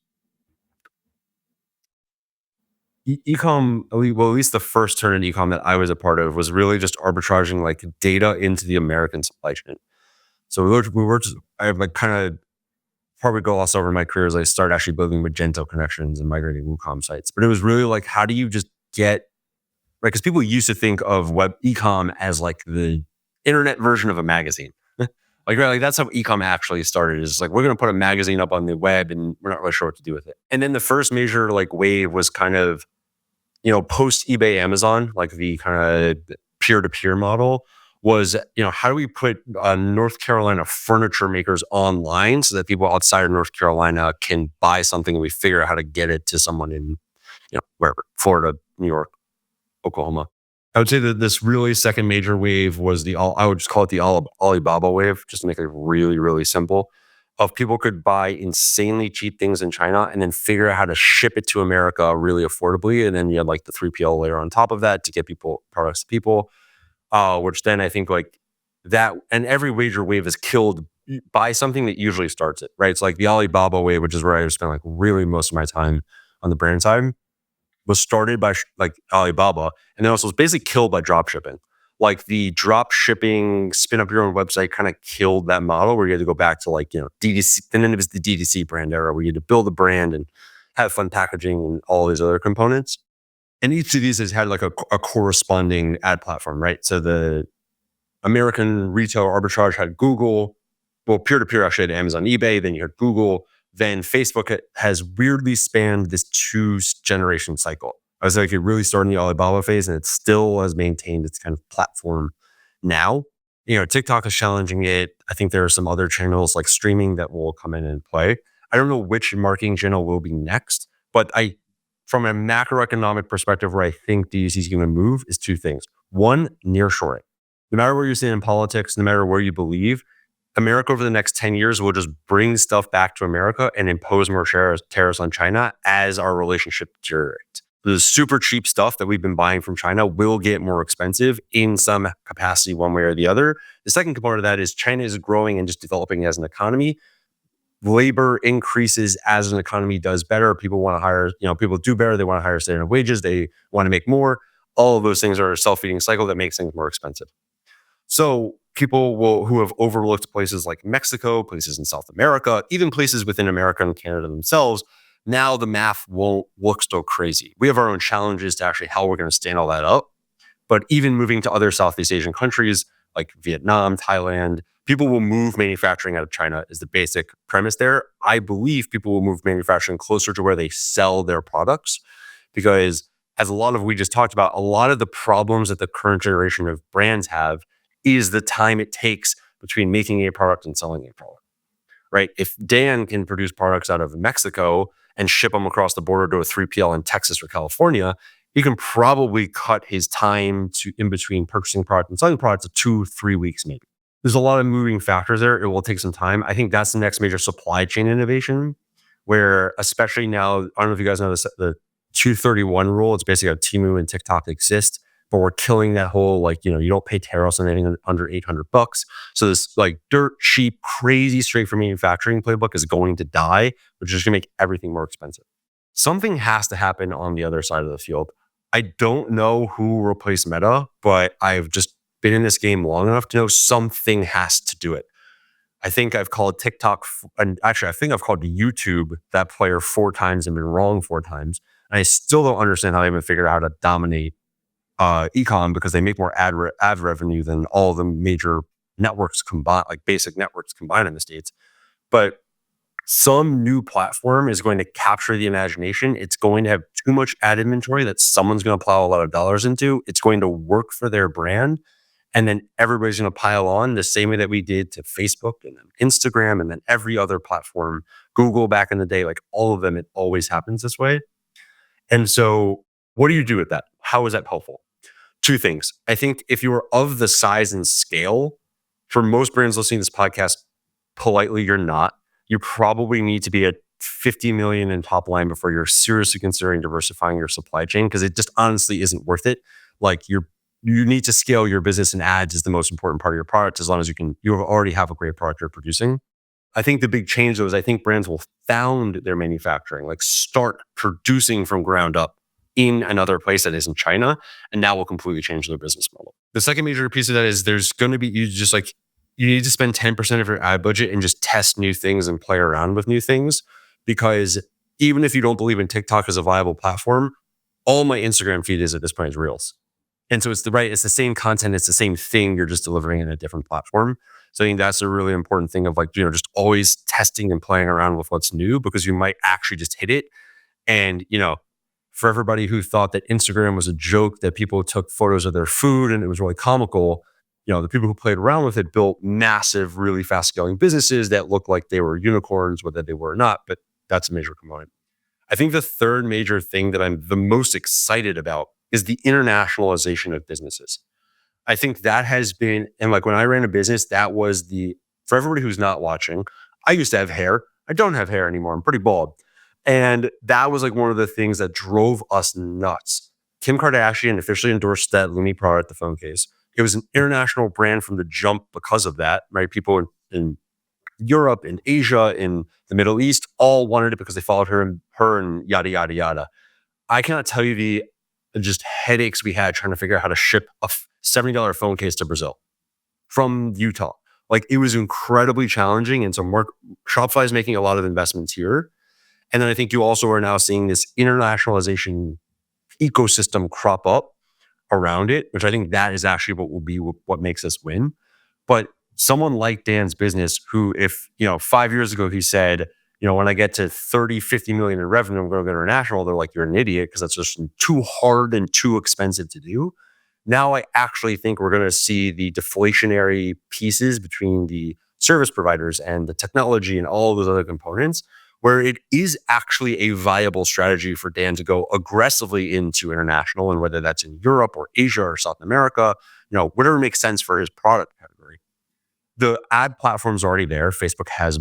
e-com, at least the first turn in e-com that I was a part of, was really just arbitraging like data into the American supply chain. So I have like kind of probably gloss over my career as I started actually building Magento connections and migrating WooCom sites. But it was really like, how do you just get, right? Because people used to think of web e-com as like the internet version of a magazine. Like, right, like that's how e-com actually started. Is like, we're going to put a magazine up on the web and we're not really sure what to do with it. And then the first major like wave was kind of, post eBay, Amazon, like the kind of peer-to-peer model was, how do we put North Carolina furniture makers online so that people outside of North Carolina can buy something, and we figure out how to get it to someone in, wherever, Florida, New York, Oklahoma. I would say that this really second major wave was I would just call it the Alibaba wave, just to make it really, really simple, of people could buy insanely cheap things in China and then figure out how to ship it to America really affordably. And then you had like the 3PL layer on top of that to get products to people, which then I think like that, and every major wave is killed by something that usually starts it, right? It's like the Alibaba wave, which is where I spent like really most of my time on the brand side, was started by like Alibaba, and then also was basically killed by drop shipping. Like the drop shipping, spin up your own website kind of killed that model, where you had to go back to like, DTC. And then it was the DTC brand era, where you had to build a brand and have fun packaging and all these other components. And each of these has had like a corresponding ad platform, right? So the American retail arbitrage had Google. Well, peer-to-peer actually had Amazon, eBay. Then you had Google. Then Facebook has weirdly spanned this 2-generation cycle. I was like, it really started in the Alibaba phase, and it still has maintained its kind of platform now. TikTok is challenging it. I think there are some other channels like streaming that will come in and play. I don't know which marketing channel will be next, but from a macroeconomic perspective, where I think DTC is going to move is 2 things. One, nearshoring. No matter where you stand in politics, no matter where you believe, America over the next 10 years will just bring stuff back to America and impose more tariffs on China as our relationship deteriorates. The super cheap stuff that we've been buying from China will get more expensive in some capacity one way or the other. The second component of that is China is growing and just developing as an economy. Labor increases as an economy does better. People want to hire, people do better. They want to hire standard wages. They want to make more. All of those things are a self-feeding cycle that makes things more expensive. So people who have overlooked places like Mexico, places in South America, even places within America and Canada themselves, now the math won't look so crazy. We have our own challenges to actually how we're going to stand all that up. But even moving to other Southeast Asian countries like Vietnam, Thailand, people will move manufacturing out of China is the basic premise there. I believe people will move manufacturing closer to where they sell their products because as we just talked about, a lot of the problems that the current generation of brands have is the time it takes between making a product and selling a product, right? If Dan can produce products out of Mexico and ship them across the border to a 3PL in Texas or California, he can probably cut his time in between purchasing product and selling products to 2-3 weeks maybe. There's a lot of moving factors there. It will take some time. I think that's the next major supply chain innovation where especially now, I don't know if you guys know this, the 231 rule. It's basically how Temu and TikTok exist. But we're killing that whole, you don't pay tariffs on anything under $800. So this dirt cheap, crazy straight from manufacturing playbook is going to die, which is going to make everything more expensive. Something has to happen on the other side of the field. I don't know who will replace Meta, but I've just been in this game long enough to know something has to do it. I think I've called TikTok, and actually I think I've called YouTube that player 4 times and been wrong 4 times. And I still don't understand how they haven't figured out how to dominate ecom because they make more ad revenue than all the major networks combined, like basic networks combined in the States. But some new platform is going to capture the imagination. It's going to have too much ad inventory that someone's going to plow a lot of dollars into. It's going to work for their brand. And then everybody's going to pile on the same way that we did to Facebook and then Instagram and then every other platform, Google back in the day, like all of them, it always happens this way. And so what do you do with that? How is that helpful? 2 things. I think if you are of the size and scale, for most brands listening to this podcast, politely, you're not. You probably need to be at 50 million in top line before you're seriously considering diversifying your supply chain because it just honestly isn't worth it. You need to scale your business, and ads is the most important part of your product as long as you already have a great product you're producing. I think the big change though is I think brands will found their manufacturing, start producing from ground up in another place that isn't China, and now will completely change their business model. The second major piece of that is there's going to be, you need to spend 10% of your ad budget and just test new things and play around with new things. Because even if you don't believe in TikTok as a viable platform, all my Instagram feed is at this point is Reels. And so it's the same content, it's the same thing, you're just delivering in a different platform. So I think that's a really important thing of just always testing and playing around with what's new because you might actually just hit it. And, for everybody who thought that Instagram was a joke, that people took photos of their food and it was really comical, the people who played around with it built massive, really fast scaling businesses that looked like they were unicorns, whether they were or not, but that's a major component. I think the third major thing that I'm the most excited about is the internationalization of businesses. I think that has been, and when I ran a business, that was for everybody who's not watching, I used to have hair. I don't have hair anymore. I'm pretty bald. And that was one of the things that drove us nuts. Kim Kardashian officially endorsed that Lumi product, the phone case. It was an international brand from the jump because of that, right? People in Europe, in Asia, in the Middle East, all wanted it because they followed her and yada, yada, yada. I cannot tell you the just headaches we had trying to figure out how to ship a $70 phone case to Brazil from Utah. It was incredibly challenging. And so Shopify is making a lot of investments here. And then I think you also are now seeing this internationalization ecosystem crop up around it, which I think that is actually what will be what makes us win. But someone like Dan's business, who if, 5 years ago, he said, when I get to 30, 50 million in revenue, I'm going to go international. They're like, you're an idiot because that's just too hard and too expensive to do. Now I actually think we're going to see the deflationary pieces between the service providers and the technology and all of those other components, where it is actually a viable strategy for Dan to go aggressively into international, and whether that's in Europe or Asia or South America, whatever makes sense for his product category. The ad platform's already there. Facebook has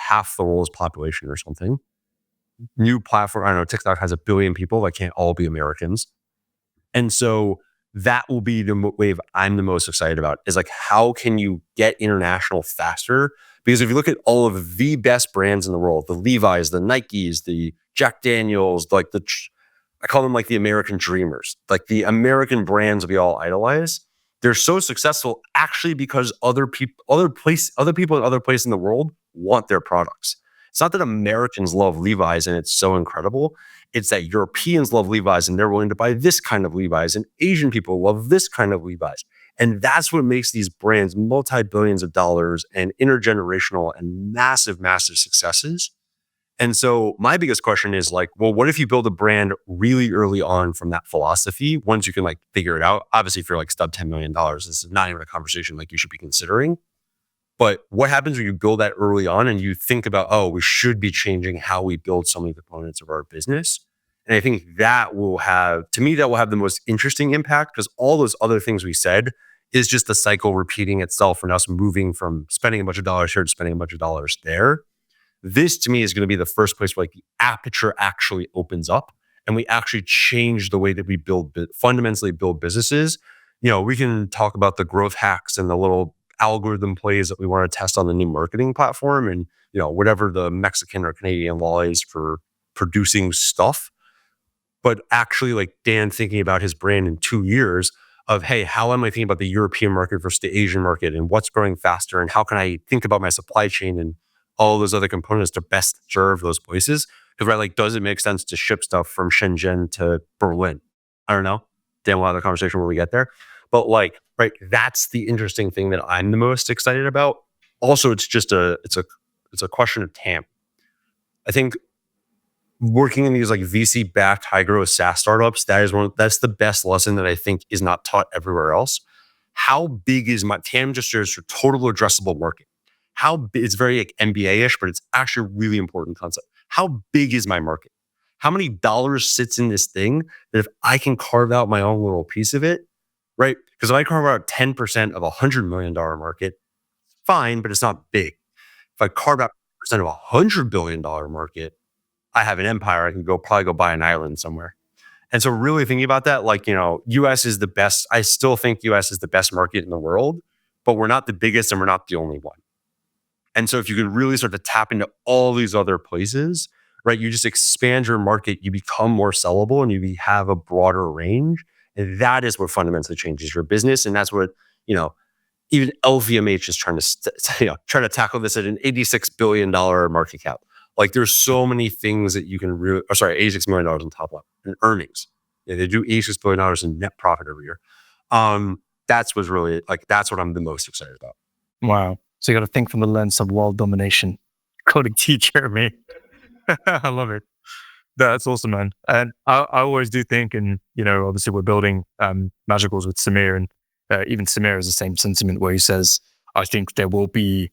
half the world's population or something. New platform, I don't know, TikTok has 1 billion people that can't all be Americans. And so that will be the wave I'm the most excited about, is like, how can you get international faster? Because if you look at all of the best brands in the world, the Levi's, the Nikes, the Jack Daniels, like I call them like the American dreamers, like the American brands we all idolize. They're so successful actually because other people in other places in the world want their products. It's not that Americans love Levi's and it's so incredible. It's that Europeans love Levi's and they're willing to buy this kind of Levi's, and Asian people love this kind of Levi's. And that's what makes these brands multi-billions of dollars and intergenerational and massive, massive successes. And so my biggest question is like, well, what if you build a brand really early on from that philosophy? Once you can like figure it out, obviously if you're like sub $10 million, this is not even a conversation like you should be considering. But what happens when you build that early on and you think about, oh, we should be changing how we build so many components of our business? And I think that will have the most interesting impact, because all those other things we said is just the cycle repeating itself and us moving from spending a bunch of dollars here to spending a bunch of dollars there. This to me is going to be the first place where like the aperture actually opens up and we actually change the way that we fundamentally build businesses. We can talk about the growth hacks and the little algorithm plays that we want to test on the new marketing platform, and whatever the Mexican or Canadian law is for producing stuff. But actually, like Dan thinking about his brand in 2 years of, hey, how am I thinking about the European market versus the Asian market, and what's growing faster, and how can I think about my supply chain and all those other components to best serve those places? Because does it make sense to ship stuff from Shenzhen to Berlin? I don't know. Dan, we'll have a conversation when we get there. But that's the interesting thing that I'm the most excited about. Also, it's a question of TAM. I think working in these like VC-backed high growth SaaS startups, that's the best lesson that I think is not taught everywhere else. How big is my TAM? Just your total addressable market. It's very like MBA-ish, but it's actually a really important concept. How big is my market? How many dollars sits in this thing that if I can carve out my own little piece of it, right? Because if I carve out 10% of $100 million market, fine, but it's not big. If I carve out 10% of $100 billion market, I have an empire. I can probably go buy an island somewhere. And so really thinking about that, US is the best. I still think US is the best market in the world, but we're not the biggest and we're not the only one. And so if you can really start to tap into all these other places, right, you just expand your market, you become more sellable, and you have a broader range. And that is what fundamentally changes your business. And that's what, even LVMH is trying to tackle this at an $86 billion market cap. Like there's so many things that you can $86 million on top line in earnings. Yeah, they do $86 billion in net profit every year. That's what I'm the most excited about. Wow. So you got to think from the lens of world domination. Coding teacher, me. I love it. That's awesome, man. And I always do think, and obviously we're building Magicals with Samir, and even Samir has the same sentiment where he says, I think there will be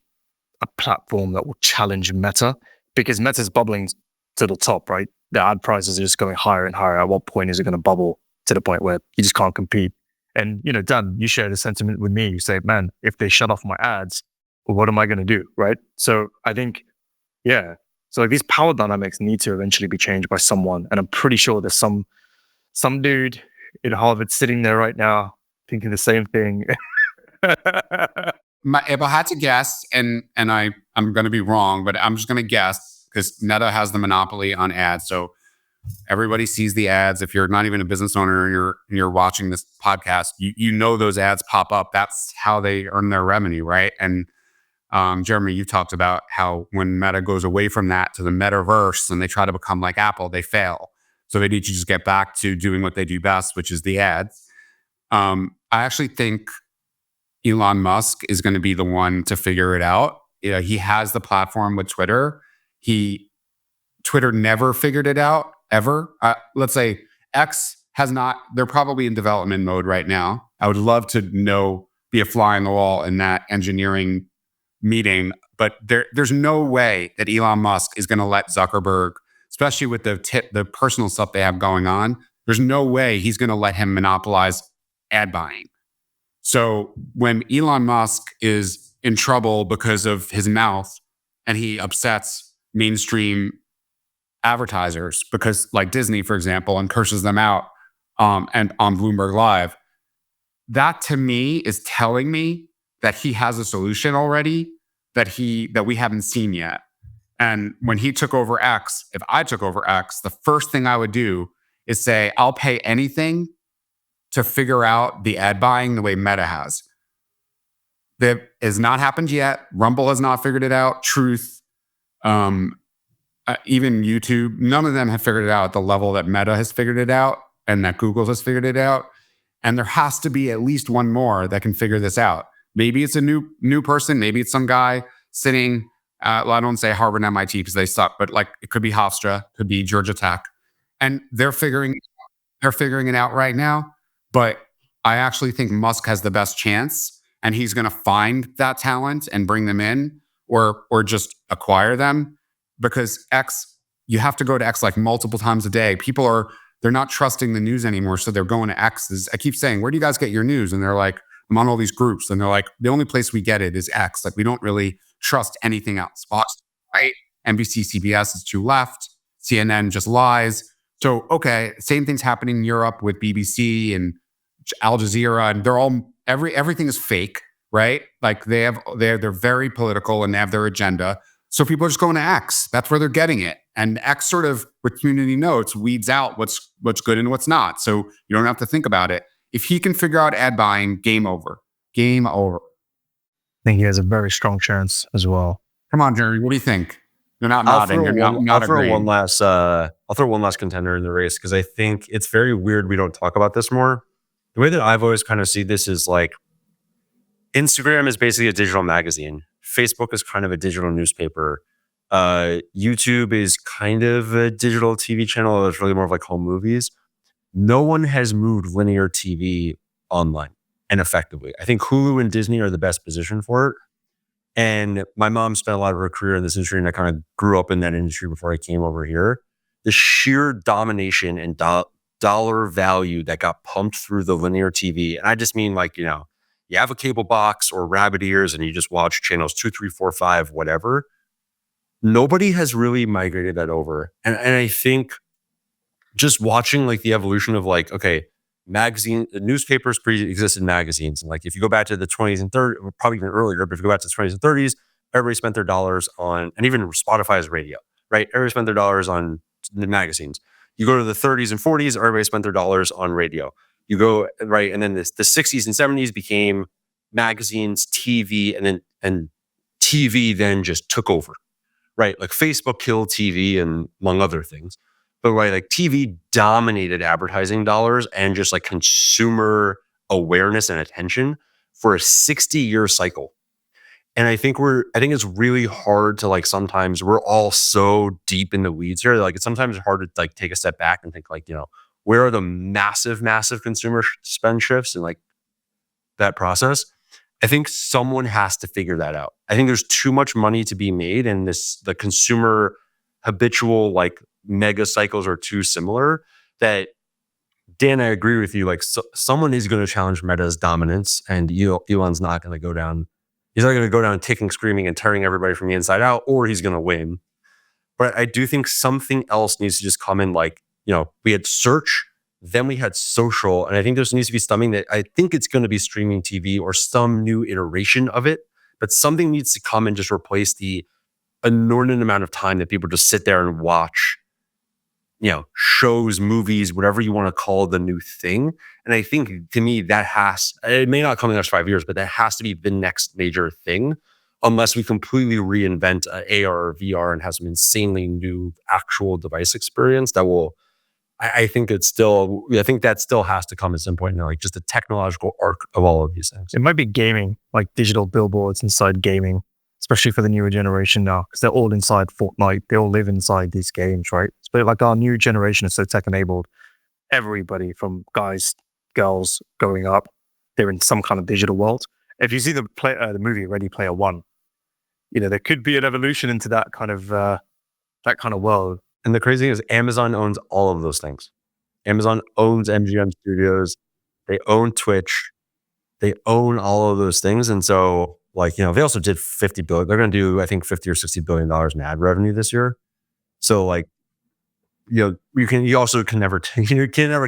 a platform that will challenge Meta, because Meta's bubbling to the top, right? The ad prices are just going higher and higher. At what point is it going to bubble to the point where you just can't compete? And Dan, you share the sentiment with me. You say, man, if they shut off my ads, what am I going to do, right? So I think, yeah. So these power dynamics need to eventually be changed by someone. And I'm pretty sure there's some dude in Harvard sitting there right now thinking the same thing. If I had to guess, and I'm going to be wrong, but I'm just going to guess because Meta has the monopoly on ads. So everybody sees the ads. If you're not even a business owner and you're watching this podcast, you know those ads pop up. That's how they earn their revenue, right? And Jeremy, you talked about how when Meta goes away from that to the metaverse and they try to become like Apple, they fail. So they need to just get back to doing what they do best, which is the ads. I actually think Elon Musk is going to be the one to figure it out. He has the platform with Twitter. Twitter never figured it out, ever. Let's say X has not. They're probably in development mode right now. I would love to be a fly on the wall in that engineering meeting, but there's no way that Elon Musk is going to let Zuckerberg, especially with the personal stuff they have going on, there's no way he's going to let him monopolize ad buying. So when Elon Musk is in trouble because of his mouth and he upsets mainstream advertisers, because like Disney, for example, and curses them out and on Bloomberg Live, that to me is telling me that he has a solution already that we haven't seen yet. And when he took over X, if I took over X, the first thing I would do is say, I'll pay anything to figure out the ad buying the way Meta has. That has not happened yet. Rumble has not figured it out. Truth, even YouTube, none of them have figured it out at the level that Meta has figured it out and that Google has figured it out. And there has to be at least one more that can figure this out. Maybe it's a new person. Maybe it's some guy sitting, well, I don't say Harvard and MIT because they suck, but like it could be Hofstra, could be Georgia Tech. And they're figuring it out right now. But I actually think Musk has the best chance, and he's going to find that talent and bring them in or just acquire them, because X, you have to go to X like multiple times a day. They're not trusting the news anymore. So they're going to X. I keep saying, where do you guys get your news? And they're like, I'm on all these groups. And they're like, the only place we get it is X. Like, we don't really trust anything else. Fox, right? NBC, CBS is too left. CNN just lies. So, okay, same thing's happening in Europe with BBC and Al Jazeera, and they're all everything is fake, right? Like they're very political and they have their agenda. So people are just going to X. That's where they're getting it. And X sort of, with community notes, weeds out what's good and what's not. So you don't have to think about it. If he can figure out ad buying, game over. Game over. I think he has a very strong chance as well. Come on, Jerry. What do you think? You're not nodding. You're not agreeing. I'll throw one last contender in the race, because I think it's very weird we don't talk about this more. The way that I've always kind of see this is like, Instagram is basically a digital magazine. Facebook is kind of a digital newspaper. YouTube is kind of a digital TV channel that's really more of like home movies. No one has moved linear TV online and effectively. I think Hulu and Disney are the best position for it. And my mom spent a lot of her career in this industry, and I kind of grew up in that industry before I came over here. The sheer domination and dollar value that got pumped through the linear TV. And I just mean like, you have a cable box or rabbit ears and you just watch channels 2, 3, 4, 5, whatever. Nobody has really migrated that over. And I think just watching like the evolution of like, okay, newspapers pre-existed magazines. And like, if you go back to the 20s and 30s, or probably even earlier, but if you go back to the 20s and 30s, everybody spent their dollars on, and even Spotify's radio, right? Everybody spent their dollars on the magazines. You go to the 30s and 40s, everybody spent their dollars on radio. You go, right, and then the 60s and 70s became magazines, TV, and TV then just took over, right? Like Facebook killed TV and among other things. But right, like TV dominated advertising dollars and just like consumer awareness and attention for a 60-year cycle. And I think it's really hard to like, sometimes we're all so deep in the weeds here. Like, it's sometimes hard to like take a step back and think like, where are the massive consumer spend shifts and like that process? I think someone has to figure that out. I think there's too much money to be made, and the consumer habitual like mega cycles are too similar that, Dan, I agree with you. Like, someone is going to challenge Meta's dominance, and Elon's not going to go down. He's not going to go down kicking, screaming, and tearing everybody from the inside out, or he's going to win. But I do think something else needs to just come in. Like, we had search, then we had social, and I think there needs to be something that I think it's going to be streaming TV or some new iteration of it. But something needs to come and just replace the inordinate amount of time that people just sit there and watch, shows, movies, whatever you want to call the new thing. And I think, to me, it may not come in the next 5 years, but that has to be the next major thing unless we completely reinvent AR or VR and have some insanely new actual device experience that will, I think that still has to come at some point, like just the technological arc of all of these things. It might be gaming, like digital billboards inside gaming, especially for the newer generation now, because they're all inside Fortnite. They all live inside these games, right? But like our new generation is so tech enabled. Everybody from guys, girls growing up, they're in some kind of digital world. If you see the movie Ready Player One, there could be an evolution into that kind of world. And the crazy thing is Amazon owns all of those things. Amazon owns MGM Studios. They own Twitch. They own all of those things. And so they also did $50 billion. They're going to do, I think, $50 or $60 billion in ad revenue this year. So you also can never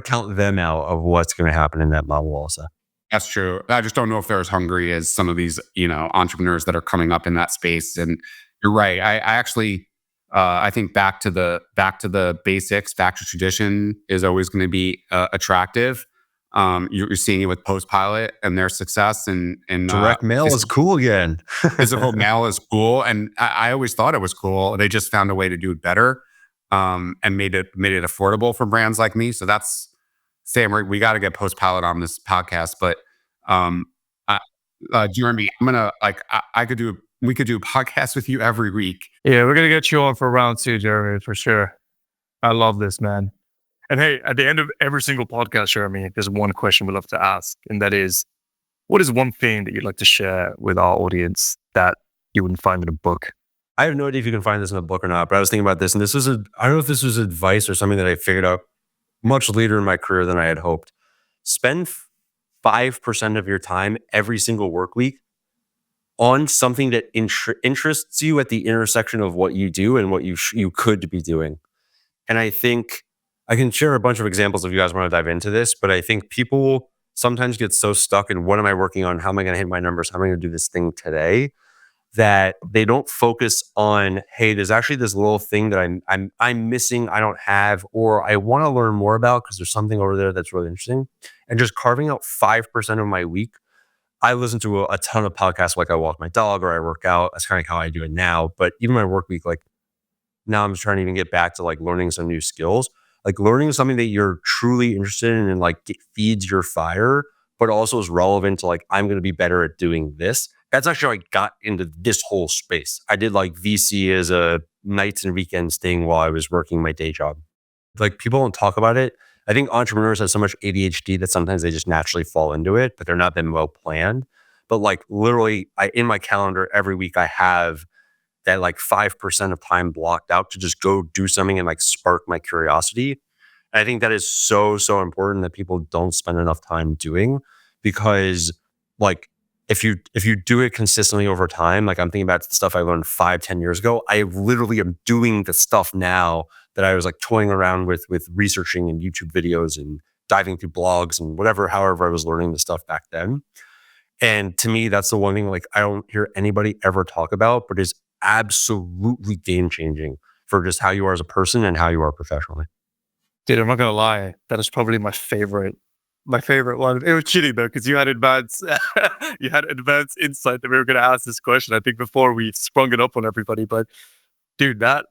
count them out of what's going to happen in that model also. That's true. I just don't know if they're as hungry as some of these, entrepreneurs that are coming up in that space. And you're right. I actually, I think back to the basics, back to tradition is always going to be attractive. You're seeing it with Postpilot and their success, and direct mail is cool again. Physical mail is cool, and I always thought it was cool. They just found a way to do it better, and made it affordable for brands like me. So that's Sam. We got to get Postpilot on this podcast, but Jeremy, I'm gonna we could do a podcast with you every week. Yeah, we're gonna get you on for round 2, Jeremy, for sure. I love this, man. And hey, at the end of every single podcast, Jeremy, there's one question we love to ask, and that is, what is one thing that you'd like to share with our audience that you wouldn't find in a book? I have no idea if you can find this in a book or not, but I was thinking about this, and I don't know if this was advice or something that I figured out much later in my career than I had hoped. Spend 5% of your time every single work week on something that interests you at the intersection of what you do and what you could be doing. And I think I can share a bunch of examples if you guys want to dive into this, but I think people sometimes get so stuck in what am I working on? How am I going to hit my numbers? How am I going to do this thing today? That they don't focus on, hey, there's actually this little thing that I'm missing, I don't have, or I want to learn more about because there's something over there that's really interesting. And just carving out 5% of my week. I listen to a ton of podcasts, like I walk my dog or I work out. That's kind of how I do it now. But even my work week, now I'm trying to even get back to learning some new skills. Learning something that you're truly interested in and feeds your fire, but also is relevant to I'm going to be better at doing this. That's actually how I got into this whole space. I did VC as a nights and weekends thing while I was working my day job. People don't talk about it. I think entrepreneurs have so much ADHD that sometimes they just naturally fall into it, but they're not then well planned. But literally, in my calendar every week, I have that 5% of time blocked out to just go do something and spark my curiosity. And I think that is so, so important that people don't spend enough time doing, because if you do it consistently over time, I'm thinking about the stuff I learned 5-10 years ago. I literally am doing the stuff now that I was toying around with researching and YouTube videos and diving through blogs and however I was learning the stuff back then. And to me, that's the one thing I don't hear anybody ever talk about, but is absolutely game changing for just how you are as a person and how you are professionally. Dude, I'm not gonna lie, that is probably my favorite one. It was cheating though, because you had advanced insight that we were gonna ask this question, I think, before we sprung it up on everybody. But dude, that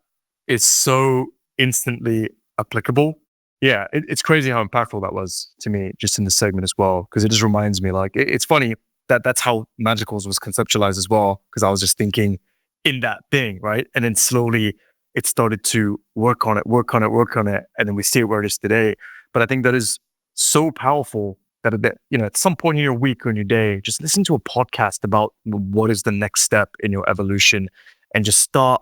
is so instantly applicable. Yeah, it's crazy how impactful that was to me just in the segment as well, because it just reminds me it's funny that that's how Magicals was conceptualized as well, because I was just thinking in that thing, right? And then slowly it started to work on it. And then we see it where it is today. But I think that is so powerful that, at some point in your week or in your day, just listen to a podcast about what is the next step in your evolution, and just start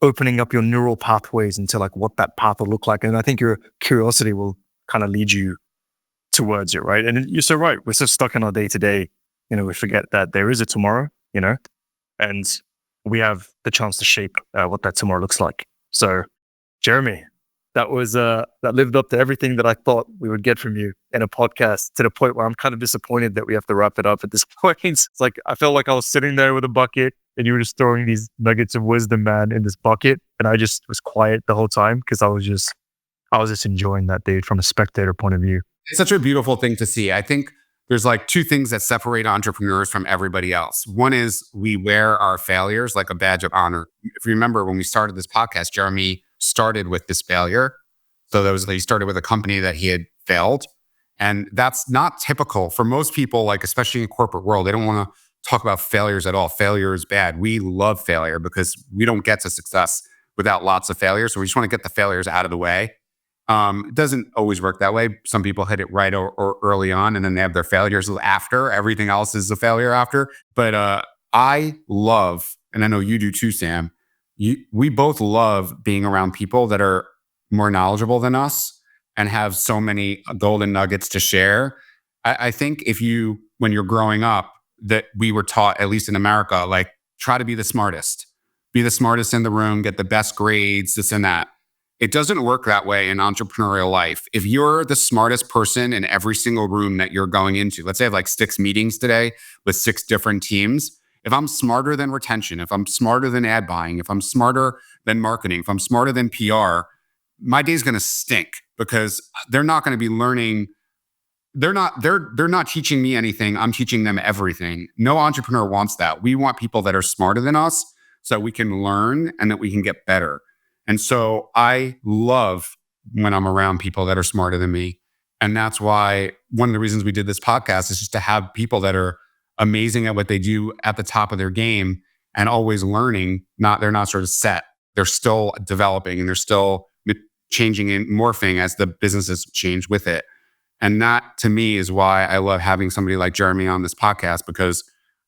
opening up your neural pathways into what that path will look like. And I think your curiosity will kind of lead you towards it, right? And you're so right. We're so stuck in our day to day, we forget that there is a tomorrow, and we have the chance to shape what that tomorrow looks like. So, Jeremy, that lived up to everything that I thought we would get from you in a podcast, to the point where I'm kind of disappointed that we have to wrap it up at this point. It's I felt like I was sitting there with a bucket and you were just throwing these nuggets of wisdom, man, in this bucket. And I just was quiet the whole time because I was just enjoying that, dude, from a spectator point of view. It's such a beautiful thing to see. I think there's like two things that separate entrepreneurs from everybody else. One is we wear our failures like a badge of honor. If you remember when we started this podcast, Jeremy started with this failure. So he started with a company that he had failed. And that's not typical for most people, like especially in the corporate world. They don't want to talk about failures at all. Failure is bad. We love failure because we don't get to success without lots of failures. So we just want to get the failures out of the way. It doesn't always work that way. Some people hit it right or early on, and then they have their failures after. Everything else is a failure after. But I love, and I know you do too, Sam, we both love being around people that are more knowledgeable than us and have so many golden nuggets to share. I think when you're growing up, that we were taught, at least in America, like try to be the smartest in the room, get the best grades, this and that. It doesn't work that way in entrepreneurial life. If you're the smartest person in every single room that you're going into, let's say I have like 6 meetings today with 6 different teams. If I'm smarter than retention, if I'm smarter than ad buying, if I'm smarter than marketing, if I'm smarter than PR, my day's going to stink because they're not going to be learning. They're not teaching me anything. I'm teaching them everything. No entrepreneur wants that. We want people that are smarter than us so we can learn and that we can get better. And so I love when I'm around people that are smarter than me. And that's why one of the reasons we did this podcast is just to have people that are amazing at what they do at the top of their game and always learning. They're not sort of set. They're still developing and they're still changing and morphing as the businesses change with it. And that to me is why I love having somebody like Jeremy on this podcast, because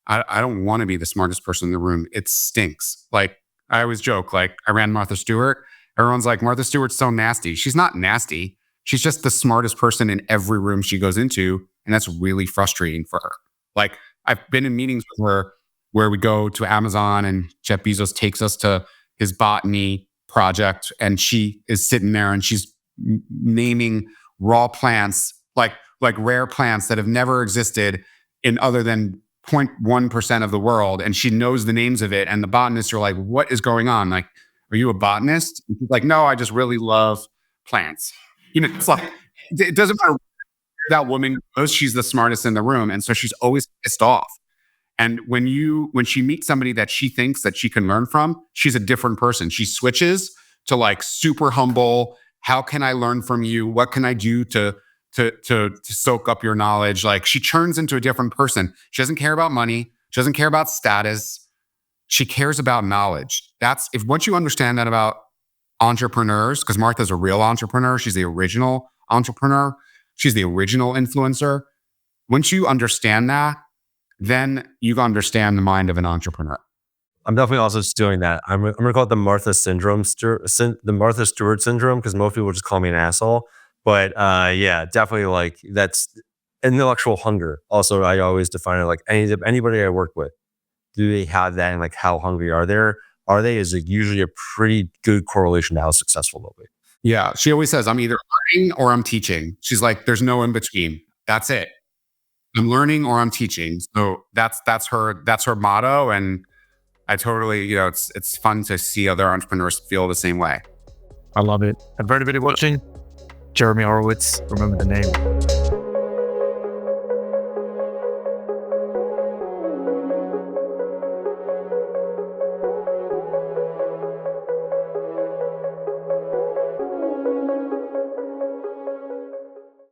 I don't want to be the smartest person in the room. It stinks. Like I always joke, like I ran Martha Stewart. Everyone's like, Martha Stewart's so nasty. She's not nasty. She's just the smartest person in every room she goes into. And that's really frustrating for her. Like I've been in meetings with her where we go to Amazon and Jeff Bezos takes us to his botany project. And she is sitting there and she's naming raw plants, like rare plants that have never existed in other than 0.1% of the world. And she knows the names of it. And the botanists are like, what is going on? Like, are you a botanist? And she's like, no, I just really love plants. It's like, it doesn't matter where that woman goes, she's the smartest in the room. And so she's always pissed off. And when she meets somebody that she thinks that she can learn from, she's a different person. She switches to like super humble. How can I learn from you? What can I do to soak up your knowledge? Like she turns into a different person. She doesn't care about money. She doesn't care about status. She cares about knowledge. Once you understand that about entrepreneurs, because Martha's a real entrepreneur. She's the original entrepreneur. She's the original influencer. Once you understand that, then you understand the mind of an entrepreneur. I'm definitely also doing that. I'm going to call it the Martha syndrome, the Martha Stewart syndrome, because most people just call me an asshole. But yeah, definitely like that's intellectual hunger. Also, I always define it like anybody I work with. Do they have that? And like how hungry are they? Is like usually a pretty good correlation to how successful they'll be. Yeah. She always says, I'm either learning or I'm teaching. She's like, there's no in between. That's it. I'm learning or I'm teaching. So that's her motto. And I totally, it's fun to see other entrepreneurs feel the same way. I love it. And for anybody watching, Jeremy Horowitz, remember the name.